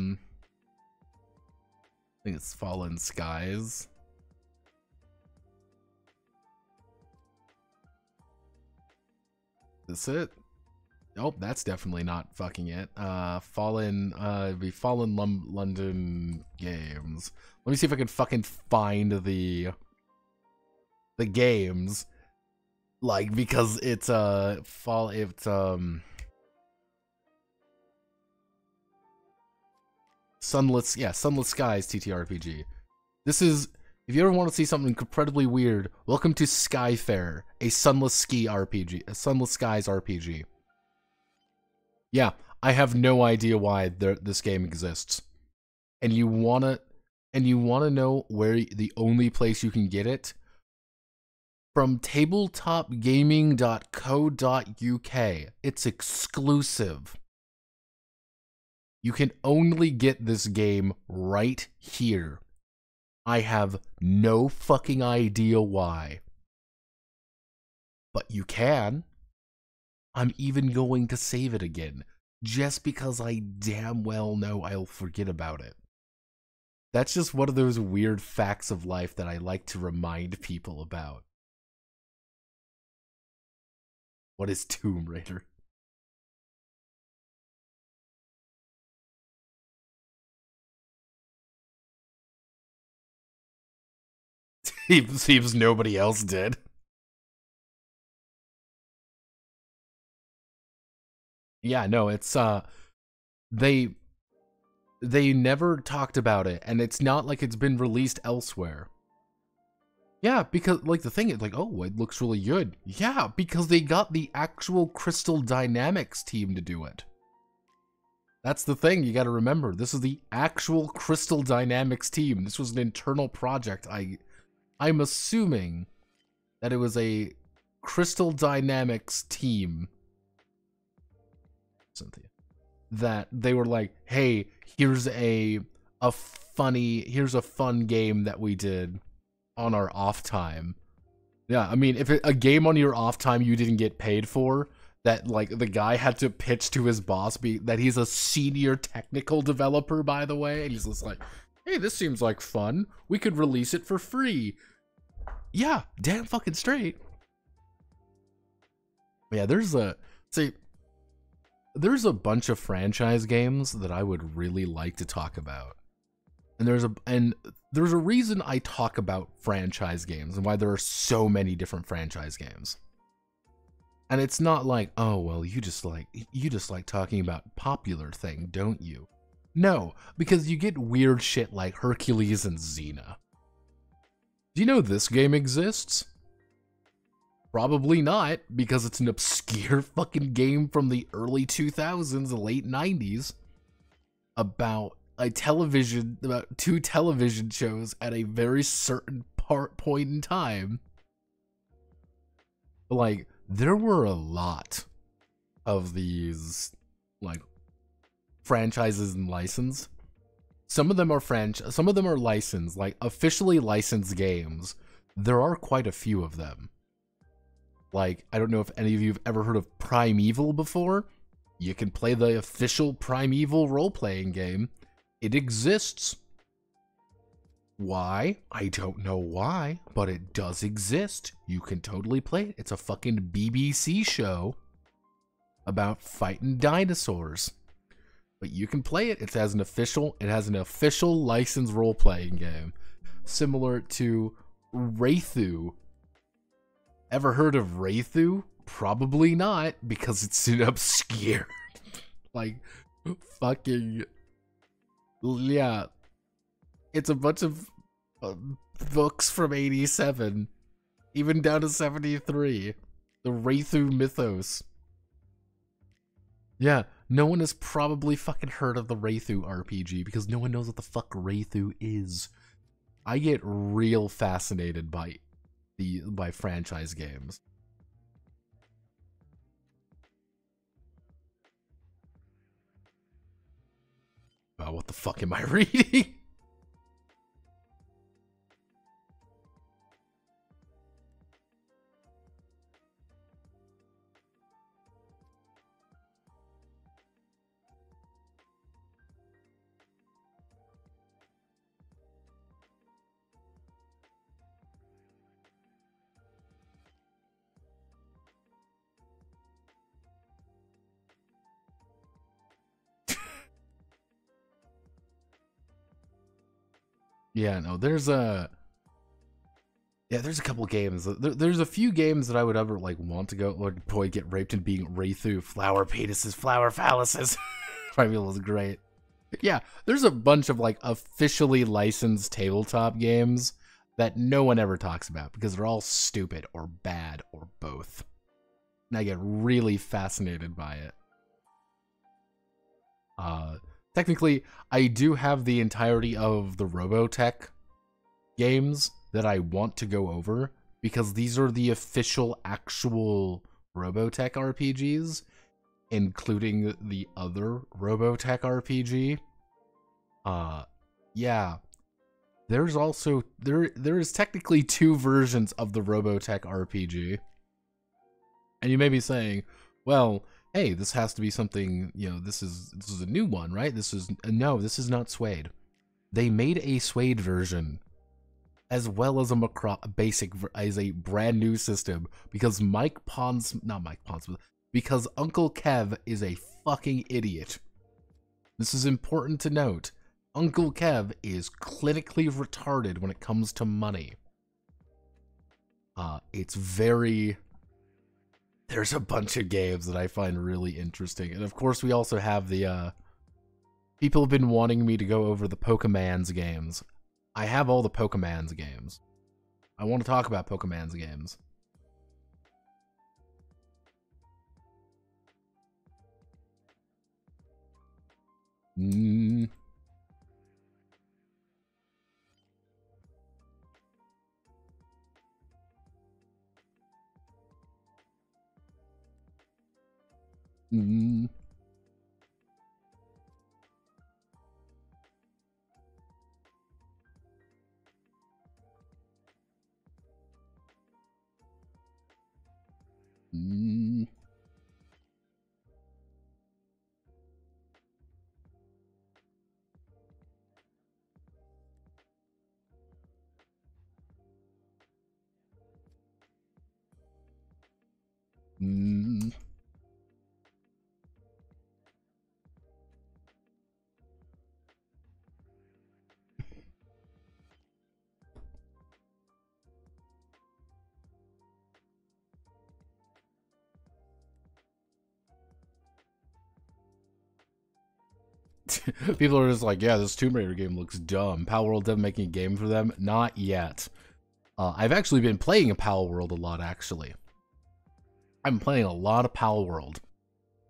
think it's Fallen Skies. Is it? Nope, that's definitely not fucking it. Fallen London Games. Let me see if I can fucking find the games. Like, because it's Sunless Skies TTRPG. This is, if you ever want to see something incredibly weird, welcome to Skyfair, a Sunless Skies RPG. Yeah, I have no idea why this game exists. And you wanna know where the only place you can get it? From tabletopgaming.co.uk. It's exclusive. You can only get this game right here. I have no fucking idea why. But you can. I'm even going to save it again, just because I damn well know I'll forget about it. That's just one of those weird facts of life that I like to remind people about. What is Tomb Raider? Seems nobody else did. Yeah, no, it's they never talked about it, and it's not like it's been released elsewhere. Yeah, because like the thing is like, oh, it looks really good. Yeah, because they got the actual Crystal Dynamics team to do it. That's the thing you got to remember. This is the actual Crystal Dynamics team. This was an internal project. I'm assuming that it was a Crystal Dynamics team, Cynthia, that they were like, hey, here's a fun game that we did on our off time. Yeah, I mean, if a game on your off time you didn't get paid for, that like the guy had to pitch to his boss that he's a senior technical developer, by the way, and he's just like, hey, this seems like fun. We could release it for free. Yeah, damn fucking straight. Yeah, there's a bunch of franchise games that I would really like to talk about. And there's a reason I talk about franchise games and why there are so many different franchise games. And it's not like, oh, well, you just like talking about popular thing, don't you? No, because you get weird shit like Hercules and Xena. Do you know this game exists? Probably not, because it's an obscure fucking game from the early 2000s, the late 90s, about about 2 television shows at a very certain point in time. Like, there were a lot of these, like, franchises and licensed. Some of them are licensed, like officially licensed games. There are quite a few of them. Like, I don't know if any of you have ever heard of Primeval before. You can play the official Primeval role-playing game. It exists. Why? I don't know why, but it does exist. You can totally play it. It's a fucking BBC show about fighting dinosaurs. But you can play it. It has an official licensed role-playing game. Similar to Wraithu. Ever heard of Wraithu? Probably not, because it's an obscure, like, fucking, yeah. It's a bunch of books from 87, even down to 73. The Wraithu mythos. Yeah, no one has probably fucking heard of the Wraithu RPG because no one knows what the fuck Wraithu is. I get real fascinated by franchise games. What the fuck am I reading? Yeah, no, there's a couple games. There's a few games that I would ever like want to go, like, boy, get raped and being Wraithu, flower penises, flower phalluses. Primeval is great. Yeah, there's a bunch of like officially licensed tabletop games that no one ever talks about because they're all stupid or bad or both. And I get really fascinated by it. Technically, I do have the entirety of the Robotech games that I want to go over, because these are the official, actual Robotech RPGs, including the other Robotech RPG. Yeah. There's also, there is technically 2 versions of the Robotech RPG. And you may be saying, well, hey, this has to be something, you know, this is a new one, right? No, this is not Suede. They made a Suede version as well as as a brand new system because because Uncle Kev is a fucking idiot. This is important to note. Uncle Kev is clinically retarded when it comes to money. It's very... There's a bunch of games that I find really interesting. And of course, we also have the, people have been wanting me to go over the Pokemans games. I have all the Pokemans games. I want to talk about Pokemans games. People are just like, yeah, this Tomb Raider game looks dumb. Pal World done making a game for them? Not yet. I've actually been playing Pal World a lot, actually. I'm playing a lot of Pal World.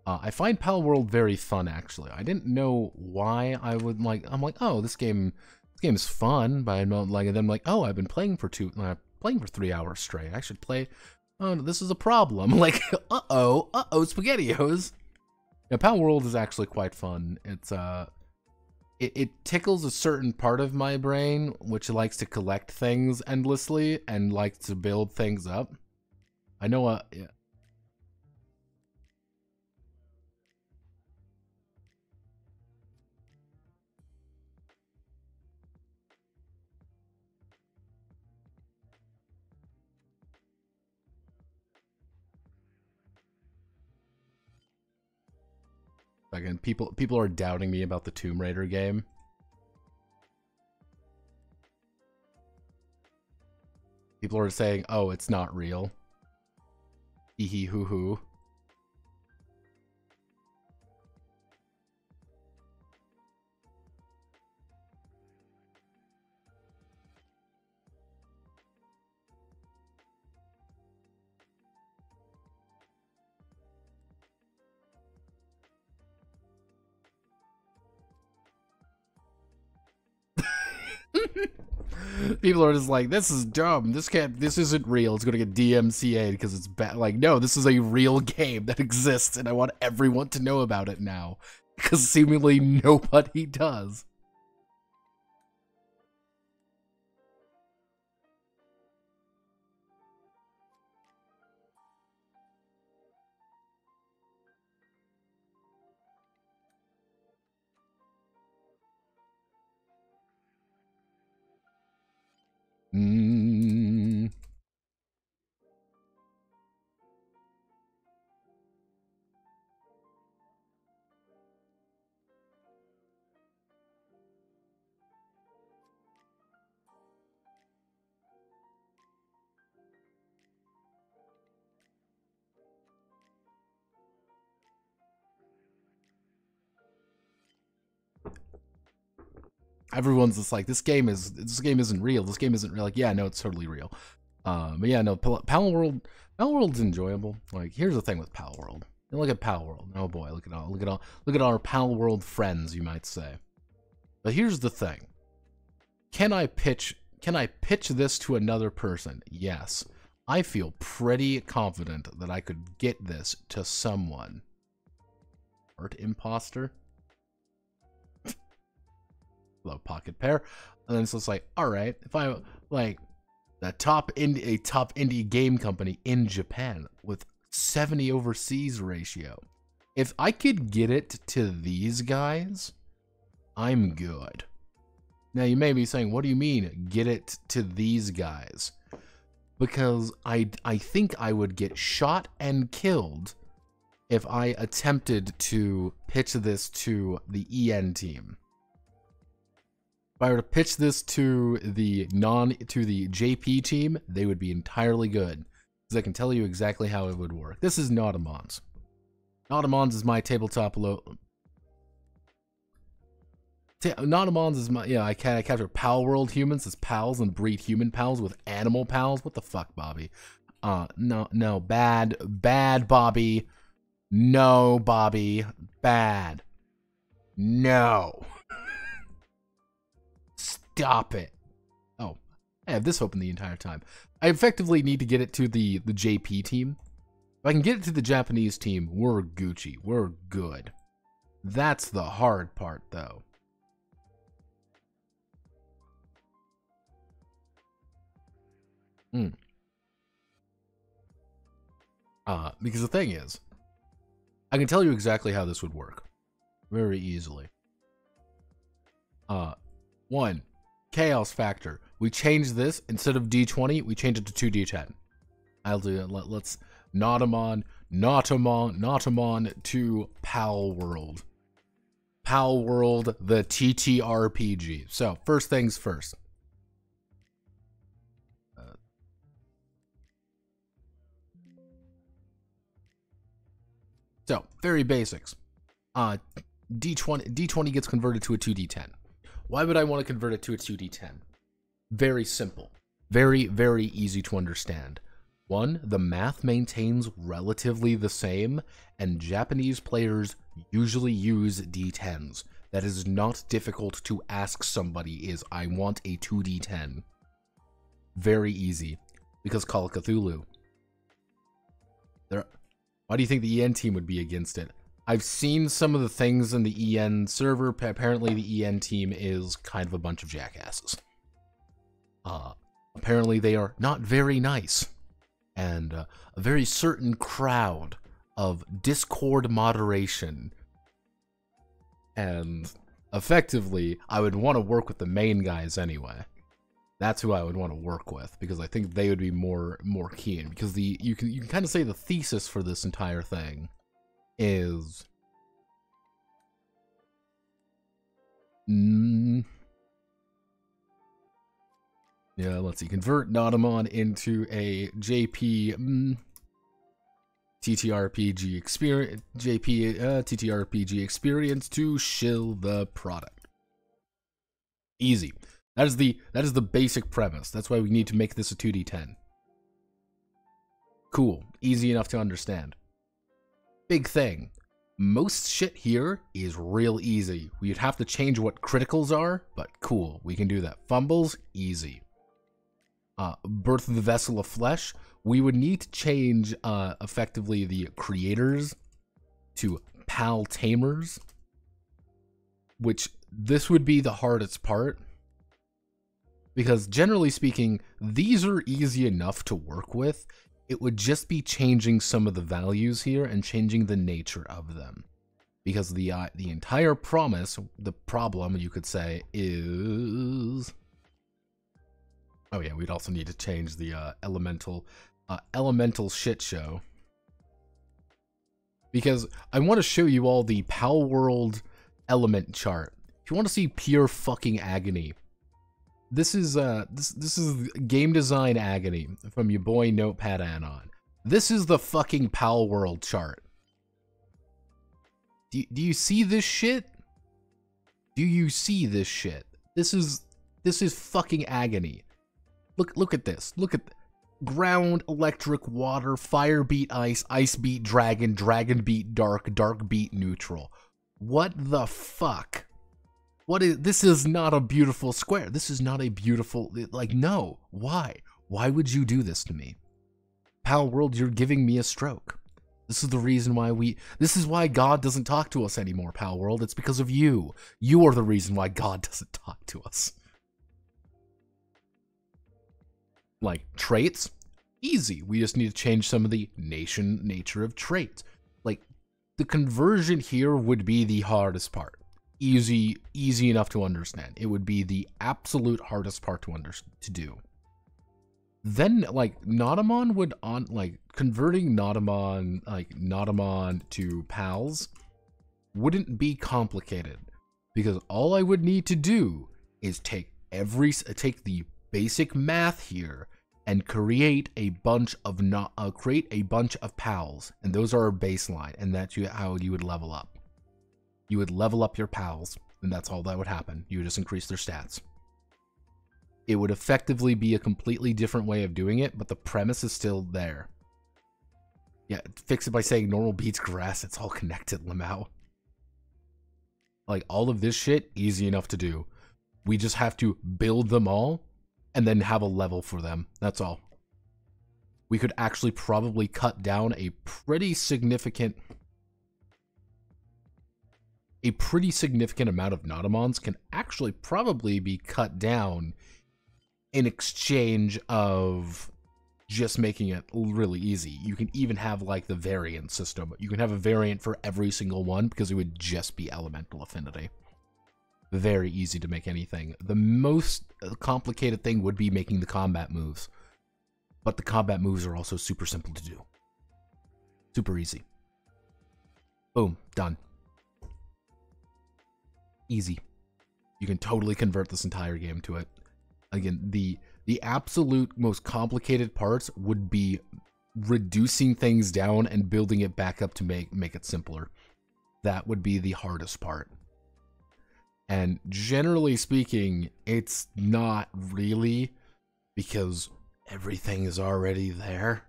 I find Pal World very fun, actually. I didn't know why I would like. I'm like, oh, this game is fun, but I'm not like. And then I'm like, oh, I've been playing for 3 hours straight. I should play. Oh, this is a problem. Like, uh-oh, SpaghettiOs. Yeah, Pal World is actually quite fun. It's it tickles a certain part of my brain, which likes to collect things endlessly and likes to build things up. I know yeah. Again, people are doubting me about the Tomb Raider game. People are saying, "Oh, it's not real." Hee hee hoo hoo. People are just like, this is dumb. This isn't real. It's gonna get DMCA'd because it's bad. Like, no, this is a real game that exists, and I want everyone to know about it now because seemingly nobody does. Everyone's just like, this game isn't real. This game isn't real. Like, yeah, no, it's totally real. But yeah, no, Pal World's enjoyable. Like, here's the thing with Pal World. Look at Pal World. Oh boy, look at our Pal World friends, you might say. But here's the thing. Can I pitch this to another person? Yes. I feel pretty confident that I could get this to someone. Art imposter? Hello, Pocket Pair. And then so it's like, all right, if I like a top indie game company in Japan with 70 overseas ratio, if I could get it to these guys, I'm good. Now you may be saying, what do you mean get it to these guys? Because I think I would get shot and killed if I attempted to pitch this to the EN team. If I were to pitch this to the JP team, they would be entirely good. Because I can tell you exactly how it would work. This is Nautamons. Nautamons is my tabletop Nautamons is my, yeah, I capture Pal World humans as pals and breed human pals with animal pals. What the fuck, Bobby? No, bad, Bobby. No, Bobby, bad. No. Stop it. Oh, I have this open the entire time. I effectively need to get it to the JP team. If I can get it to the Japanese team, we're Gucci. We're good. That's the hard part, though. Because the thing is, I can tell you exactly how this would work. Very easily. One, chaos factor. We change this, instead of D20, we change it to 2D10. I'll do it. Let's Nautamon to Pal World. Pal World, the TTRPG. So, first things first. So, very basics. D20 gets converted to a 2D10. Why would I want to convert it to a 2D10? Very simple. Very, very easy to understand. One, the math maintains relatively the same, and Japanese players usually use D10s. That is not difficult to ask somebody is, I want a 2D10. Very easy, because Call of Cthulhu. Why do you think the EN team would be against it? I've seen some of the things in the EN server. Apparently the EN team is kind of a bunch of jackasses. Apparently they are not very nice. And a very certain crowd of Discord moderation. And effectively, I would want to work with the main guys anyway. That's who I would want to work with, because I think they would be more keen. Because you can kind of say the thesis for this entire thing is yeah, let's see, convert Nautomon into a JP TTRPG experience, TTRPG experience to shill the product. Easy. That is the basic premise. That's why we need to make this a 2D10. Cool. Easy enough to understand. Big thing. Most shit here is real easy. We'd have to change what criticals are, but cool. We can do that. Fumbles, easy. Birth of the Vessel of Flesh, we would need to change effectively the creators to Pal Tamers, which this would be the hardest part, because generally speaking, these are easy enough to work with. It would just be changing some of the values here and changing the nature of them, because the entire problem you could say is, oh yeah, we'd also need to change the elemental shit show, because I want to show you all the Pal World element chart. If you want to see pure fucking agony, this is game design agony from your boy Notepad Anon. This is the fucking Pal World chart. Do you see this shit? Do you see this shit? This is fucking agony. Look at this. Look at ground, electric, water, fire beat ice, ice beat dragon, dragon beat dark, dark beat neutral. What the fuck? This is not a beautiful square. This is not a beautiful, like, no. Why? Why would you do this to me? Pal World, you're giving me a stroke. This is the reason why this is why God doesn't talk to us anymore, Pal World. It's because of you. You are the reason why God doesn't talk to us. Like, traits? Easy. We just need to change some of the nature of traits. Like, the conversion here would be the hardest part. Easy enough to understand. It would be the absolute hardest part to do. Then, like, Nautomon would converting Nautomon to pals wouldn't be complicated, because all I would need to do is take the basic math here and create a bunch of pals, and those are our baseline, and that's how you would level up. You would level up your pals, and that's all that would happen. You would just increase their stats. It would effectively be a completely different way of doing it, but the premise is still there. Yeah, fix it by saying normal beats grass. It's all connected, Lamau. Like, all of this shit, easy enough to do. We just have to build them all and then have a level for them. That's all. We could actually probably cut down a pretty significant amount of Nautomons can actually probably be cut down in exchange of just making it really easy. You can even have, like, the variant system. You can have a variant for every single one, because it would just be elemental affinity. Very easy to make anything. The most complicated thing would be making the combat moves. But the combat moves are also super simple to do. Super easy. Boom. Done. Easy. You can totally convert this entire game to it. Again, the absolute most complicated parts would be reducing things down and building it back up to make it simpler. That would be the hardest part. And generally speaking, it's not really, because everything is already there.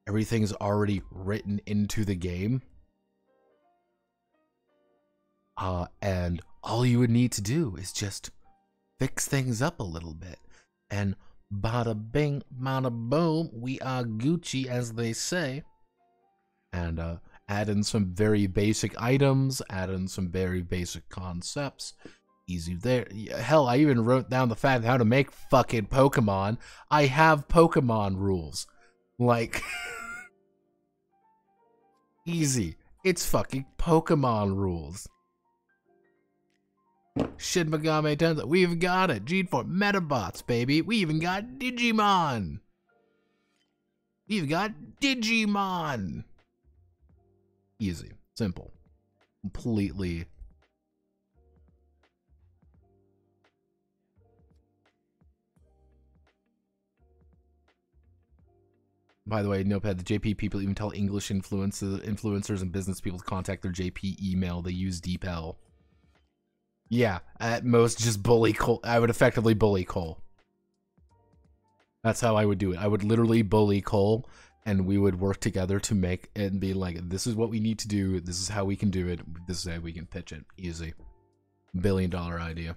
everything's already written into the game. And all you would need to do is just fix things up a little bit. And bada bing, bada boom, we are Gucci, as they say. And add in some very basic items, add in some very basic concepts. Easy there. Hell, I even wrote down the fact how to make fucking Pokemon. I have Pokemon rules. Like, easy. It's fucking Pokemon rules. Shin Megami Tensei, we've got it. Gene Form Metabots, baby. We even got Digimon. We've got Digimon. Easy, simple, completely. By the way, Notepad, the JP people even tell English influencers and business people to contact their JP email. They use DeepL. Yeah, at most just bully Cole. I would effectively bully Cole. That's how I would do it. I would literally bully Cole, and we would work together to make it and be like, this is what we need to do. This is how we can do it. This is how we can pitch it. Easy. $1 billion idea.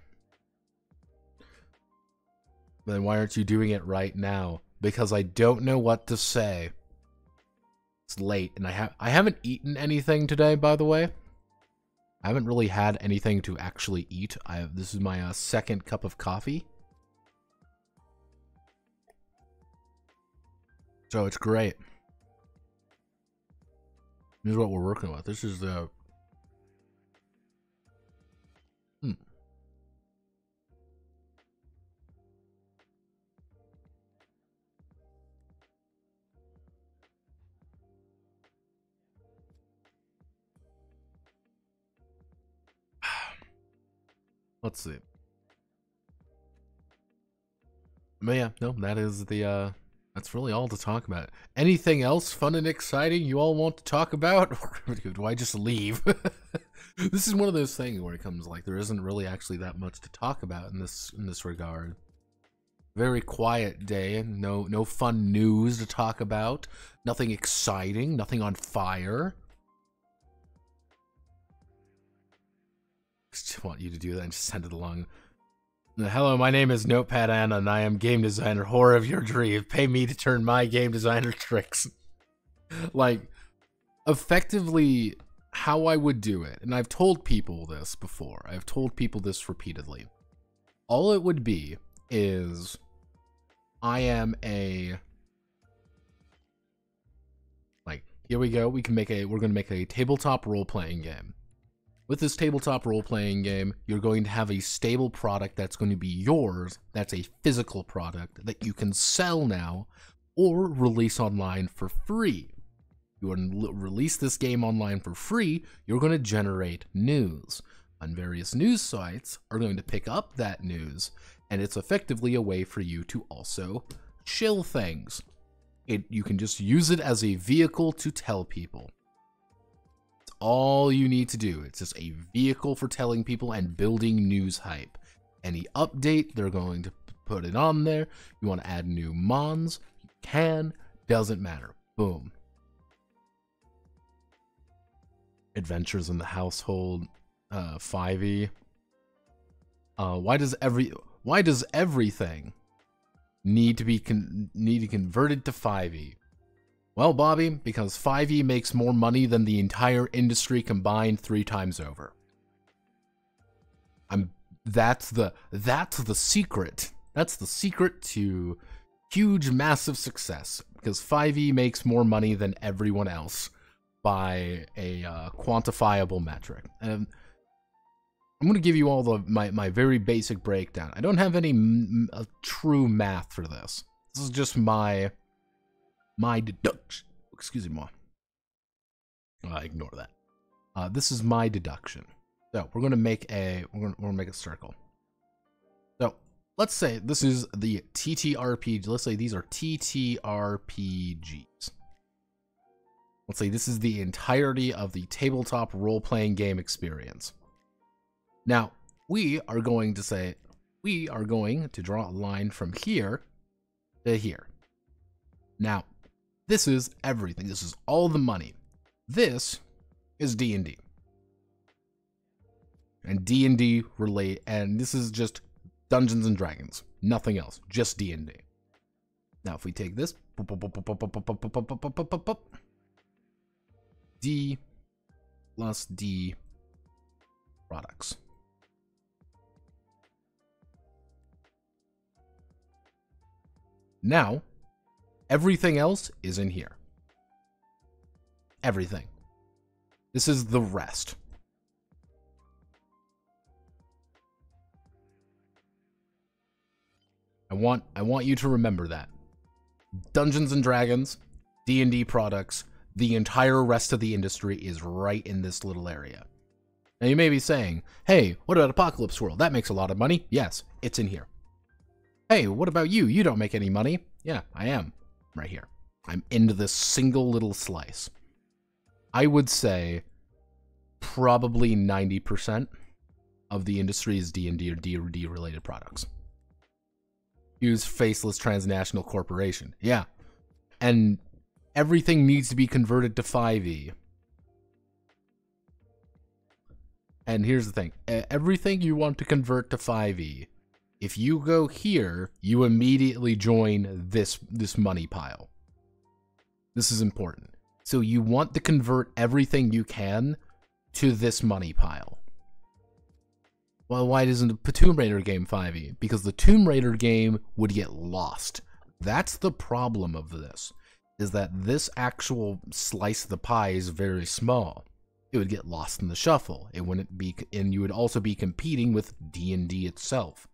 Then why aren't you doing it right now? Because I don't know what to say. It's late, and I haven't eaten anything today, by the way. I haven't really had anything to actually eat. This is my second cup of coffee. So it's great. This is what we're working with. This is the... Let's see. But yeah, no, that is the, that's really all to talk about. Anything else fun and exciting you all want to talk about? Or do I just leave? This is one of those things where it comes like there isn't really actually that much to talk about in this regard. Very quiet day, no fun news to talk about. Nothing exciting, nothing on fire. Just want you to do that and just send it along. Hello, my name is Notepad Anna, and I am game designer. Horror of your dream. Pay me to turn my game designer tricks. Like, effectively, how I would do it, and I've told people this before. I've told people this repeatedly. All it would be is, I am a... Like, here we go. We're gonna make a tabletop role-playing game. With this tabletop role-playing game, you're going to have a stable product that's going to be yours, that's a physical product that you can sell now or release online for free. You want to release this game online for free, you're going to generate news. And various news sites are going to pick up that news, and it's effectively a way for you to also shill things. You can just use it as a vehicle to tell people. All you need to do. It's just a vehicle for telling people and building news hype. Any update, they're going to put it on there. You want to add new mons, you can, doesn't matter. Boom. Adventures in the Household, 5e. Why does everything need to be converted to 5e? Well, Bobby, because 5e makes more money than the entire industry combined 3 times over. That's the secret. That's the secret to huge, massive success. Because 5e makes more money than everyone else by a quantifiable metric. And I'm going to give you all my very basic breakdown. I don't have any true math for this. This is just my deduction. Excuse me. Ignore that. This is my deduction. So we're gonna make a circle. So let's say this is the TTRPG. Let's say these are TTRPGs. Let's say this is the entirety of the tabletop role-playing game experience. Now we are going to draw a line from here to here. Now, This is everything. This is all the money. This is D&D. And D&D relate, and this is just Dungeons and Dragons. Nothing else. Just D&D. Now, if we take this, D plus D products. Now, everything else is in here. Everything. This is the rest. I want you to remember that. Dungeons and Dragons, D&D products, the entire rest of the industry is right in this little area. Now you may be saying, hey, what about Apocalypse World? That makes a lot of money. Yes, it's in here. Hey, what about you? You don't make any money. Yeah, I am. Right here. I'm into this single little slice. I would say probably 90% of the industry is D&D or D&D related products. Use faceless transnational corporation. Yeah. And everything needs to be converted to 5e. And here's the thing. Everything you want to convert to 5e, if you go here, you immediately join this money pile. This is important. So you want to convert everything you can to this money pile. Well, why isn't the Tomb Raider game 5e? Because the Tomb Raider game would get lost. That's the problem of this, is that this actual slice of the pie is very small. It would get lost in the shuffle. It wouldn't be, and you would also be competing with D&D itself.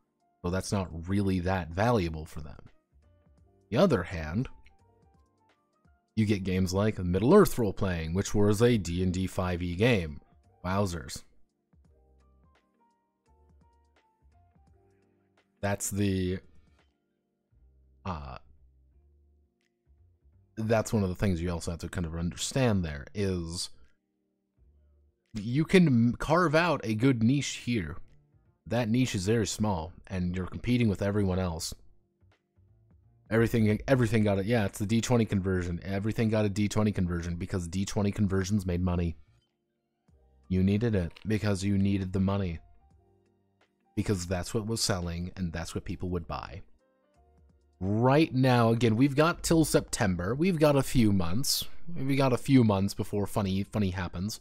So that's not really that valuable for them. On the other hand, you get games like Middle-earth role-playing, which was a D&D 5e game. Wowzers. That's the, that's one of the things you also have to kind of understand there, is you can carve out a good niche here. That niche is very small, and you're competing with everyone else. Everything got it. Yeah, it's the D20 conversion. Everything got a D20 conversion because D20 conversions made money. You needed it because you needed the money. Because that's what was selling, and that's what people would buy. Right now, again, we've got till September. We've got a few months. We got a few months before funny happens.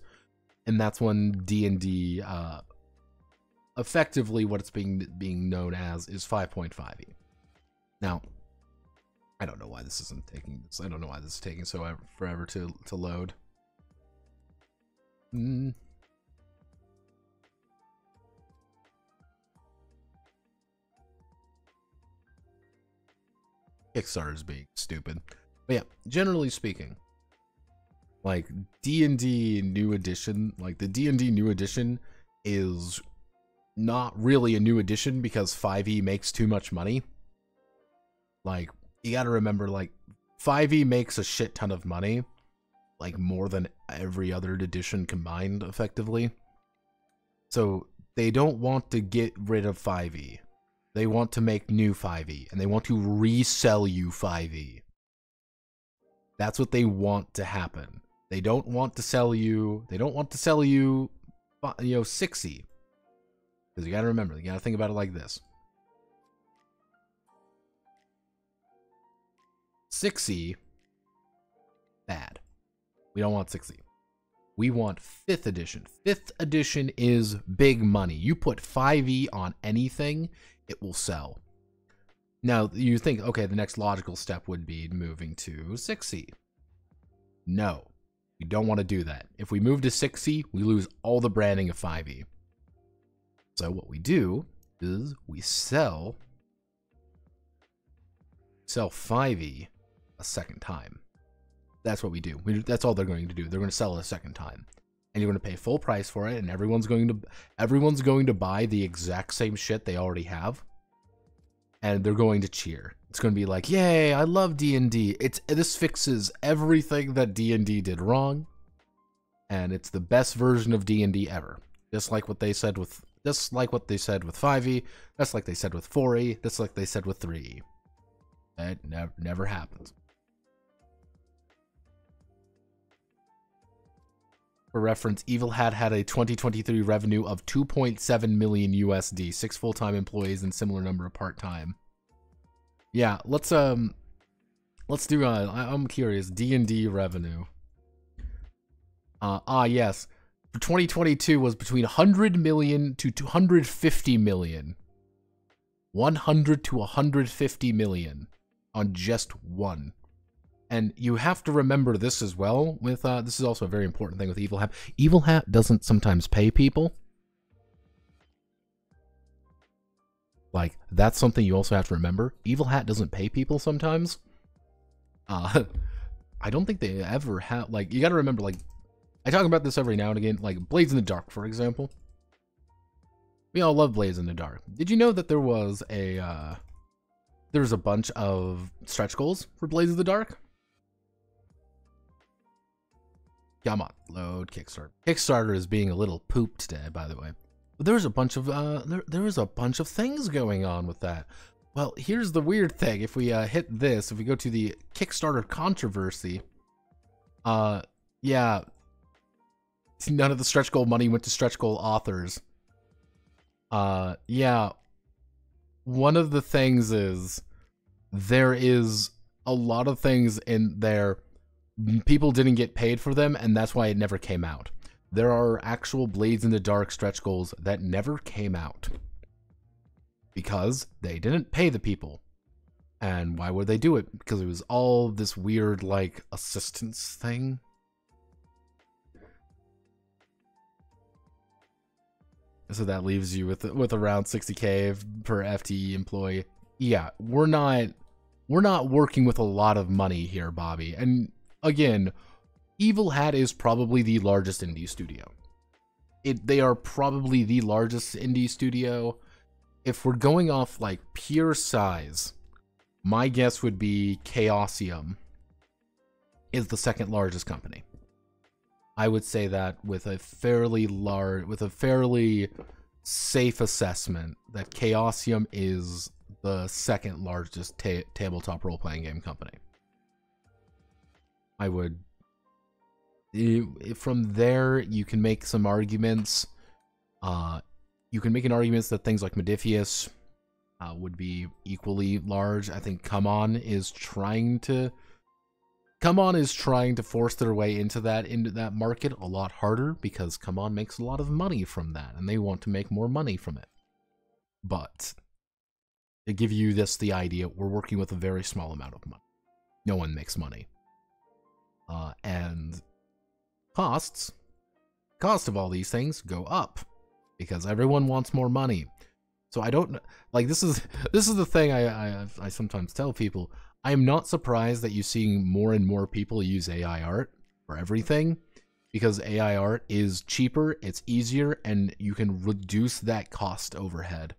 And that's when D&D, effectively what it's being known as is 5.5e. Now, I don't know why this isn't taking this. I don't know why this is taking so forever to load. Kickstarter's being stupid. But yeah, generally speaking, like D&D New Edition, like the D&D New Edition is not really a new edition because 5e makes too much money. Like, you gotta remember, like, 5e makes a shit ton of money, like more than every other edition combined, effectively. So they don't want to get rid of 5e. They want to make new 5e, and they want to resell you 5e. That's what they want to happen. They don't want to sell you, you know, 6e. Because you gotta remember, you gotta think about it like this. 6e, bad. We don't want 6e. We want 5th edition. 5th edition is big money. You put 5e on anything, it will sell. Now, you think, okay, the next logical step would be moving to 6e. No, we don't want to do that. If we move to 6e, we lose all the branding of 5e. So what we do is we sell 5e a second time. That's what we do. That's all they're going to do. They're going to sell it a second time. And you're going to pay full price for it, and everyone's going to buy the exact same shit they already have. And they're going to cheer. It's going to be like, "Yay, I love D&D. This fixes everything that D&D did wrong, and it's the best version of D&D ever." Just like what they said with 5e, just like they said with 4e, just like they said with 3e. That never happens. For reference, Evil Hat had a 2023 revenue of 2.7 million USD, 6 full-time employees and similar number of part-time. Yeah, let's do I'm curious, D&D revenue. Yes. For 2022 was between 100 million to 250 million. 100 to 150 million on just one. And you have to remember this as well with, this is also a very important thing with Evil Hat. Evil Hat doesn't sometimes pay people. Like, that's something you also have to remember. Evil Hat doesn't pay people sometimes. I don't think they ever have, like, you gotta remember, like, I talk about this every now and again, like Blades in the Dark, for example. We all love Blades in the Dark. Did you know that there was a bunch of stretch goals for Blades in the Dark? Come on, load Kickstarter. Kickstarter is being a little poop today, by the way. But there was a bunch of there was a bunch of things going on with that. Well, here's the weird thing. If we hit this, if we go to the Kickstarter controversy, yeah, none of the stretch goal money went to stretch goal authors. Yeah, one of the things is there is a lot of things in there people didn't get paid for them, and that's why it never came out. There are actual Blades in the Dark stretch goals that never came out because they didn't pay the people. And why would they do it? Because it was all this weird, like, assistance thing. So that leaves you with around 60K per FTE employee. Yeah, we're not working with a lot of money here, Bobby. And again, Evil Hat is probably the largest indie studio. They are probably the largest indie studio. If we're going off like pure size, my guess would be Chaosium is the second largest company. I would say that with a fairly safe assessment that Chaosium is the second largest tabletop role-playing game company. I would, from there, you can make some arguments. You can make an argument that things like Modifius would be equally large. I think Come On is trying to force their way into that market a lot harder because Come On makes a lot of money from that, and they want to make more money from it. But to give you the idea, we're working with a very small amount of money. No one makes money. And cost of all these things go up because everyone wants more money. So I don't like this is the thing I sometimes tell people. I am not surprised that you're seeing more and more people use AI art for everything because AI art is cheaper, it's easier, and you can reduce that cost overhead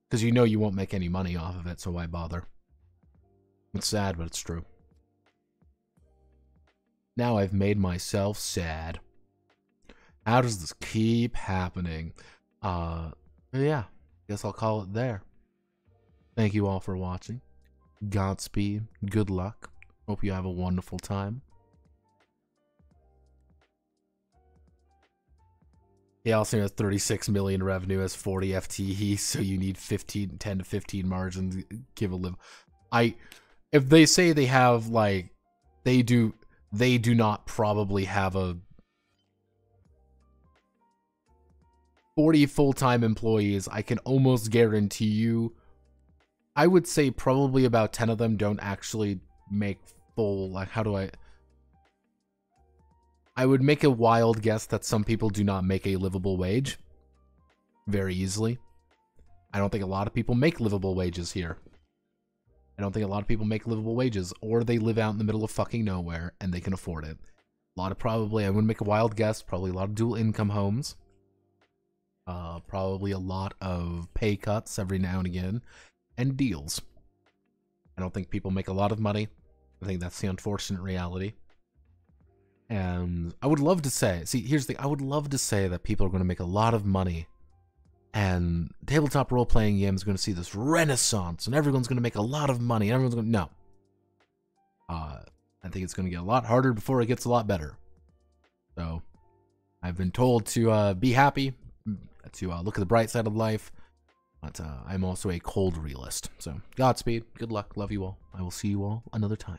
because you know you won't make any money off of it, so why bother? It's sad, but it's true. Now I've made myself sad. How does this keep happening? Yeah, guess I'll call it there. Thank you all for watching. Godspeed. Good luck. Hope you have a wonderful time. He also has 36 million revenue, has 40 FTE, so you need 10 to 15 margins. Give a live. If they say they have like, they do not probably have a 40 full-time employees. I can almost guarantee you, I would say probably about 10 of them don't actually make full, like, I would make a wild guess that some people do not make a livable wage very easily. I don't think a lot of people make livable wages here. I don't think a lot of people make livable wages, or they live out in the middle of fucking nowhere and they can afford it. A lot of probably, I wouldn't make a wild guess, probably a lot of dual income homes. Probably a lot of pay cuts every now and again, and deals. I don't think people make a lot of money. I think that's the unfortunate reality. And I would love to say, see, here's the thing, I would love to say that people are going to make a lot of money and tabletop role-playing games are going to see this renaissance and everyone's going to make a lot of money. And everyone's going to, no. I think it's going to get a lot harder before it gets a lot better. So, I've been told to be happy, to look at the bright side of life, but I'm also a cold realist. So Godspeed, good luck, love you all. I will see you all another time.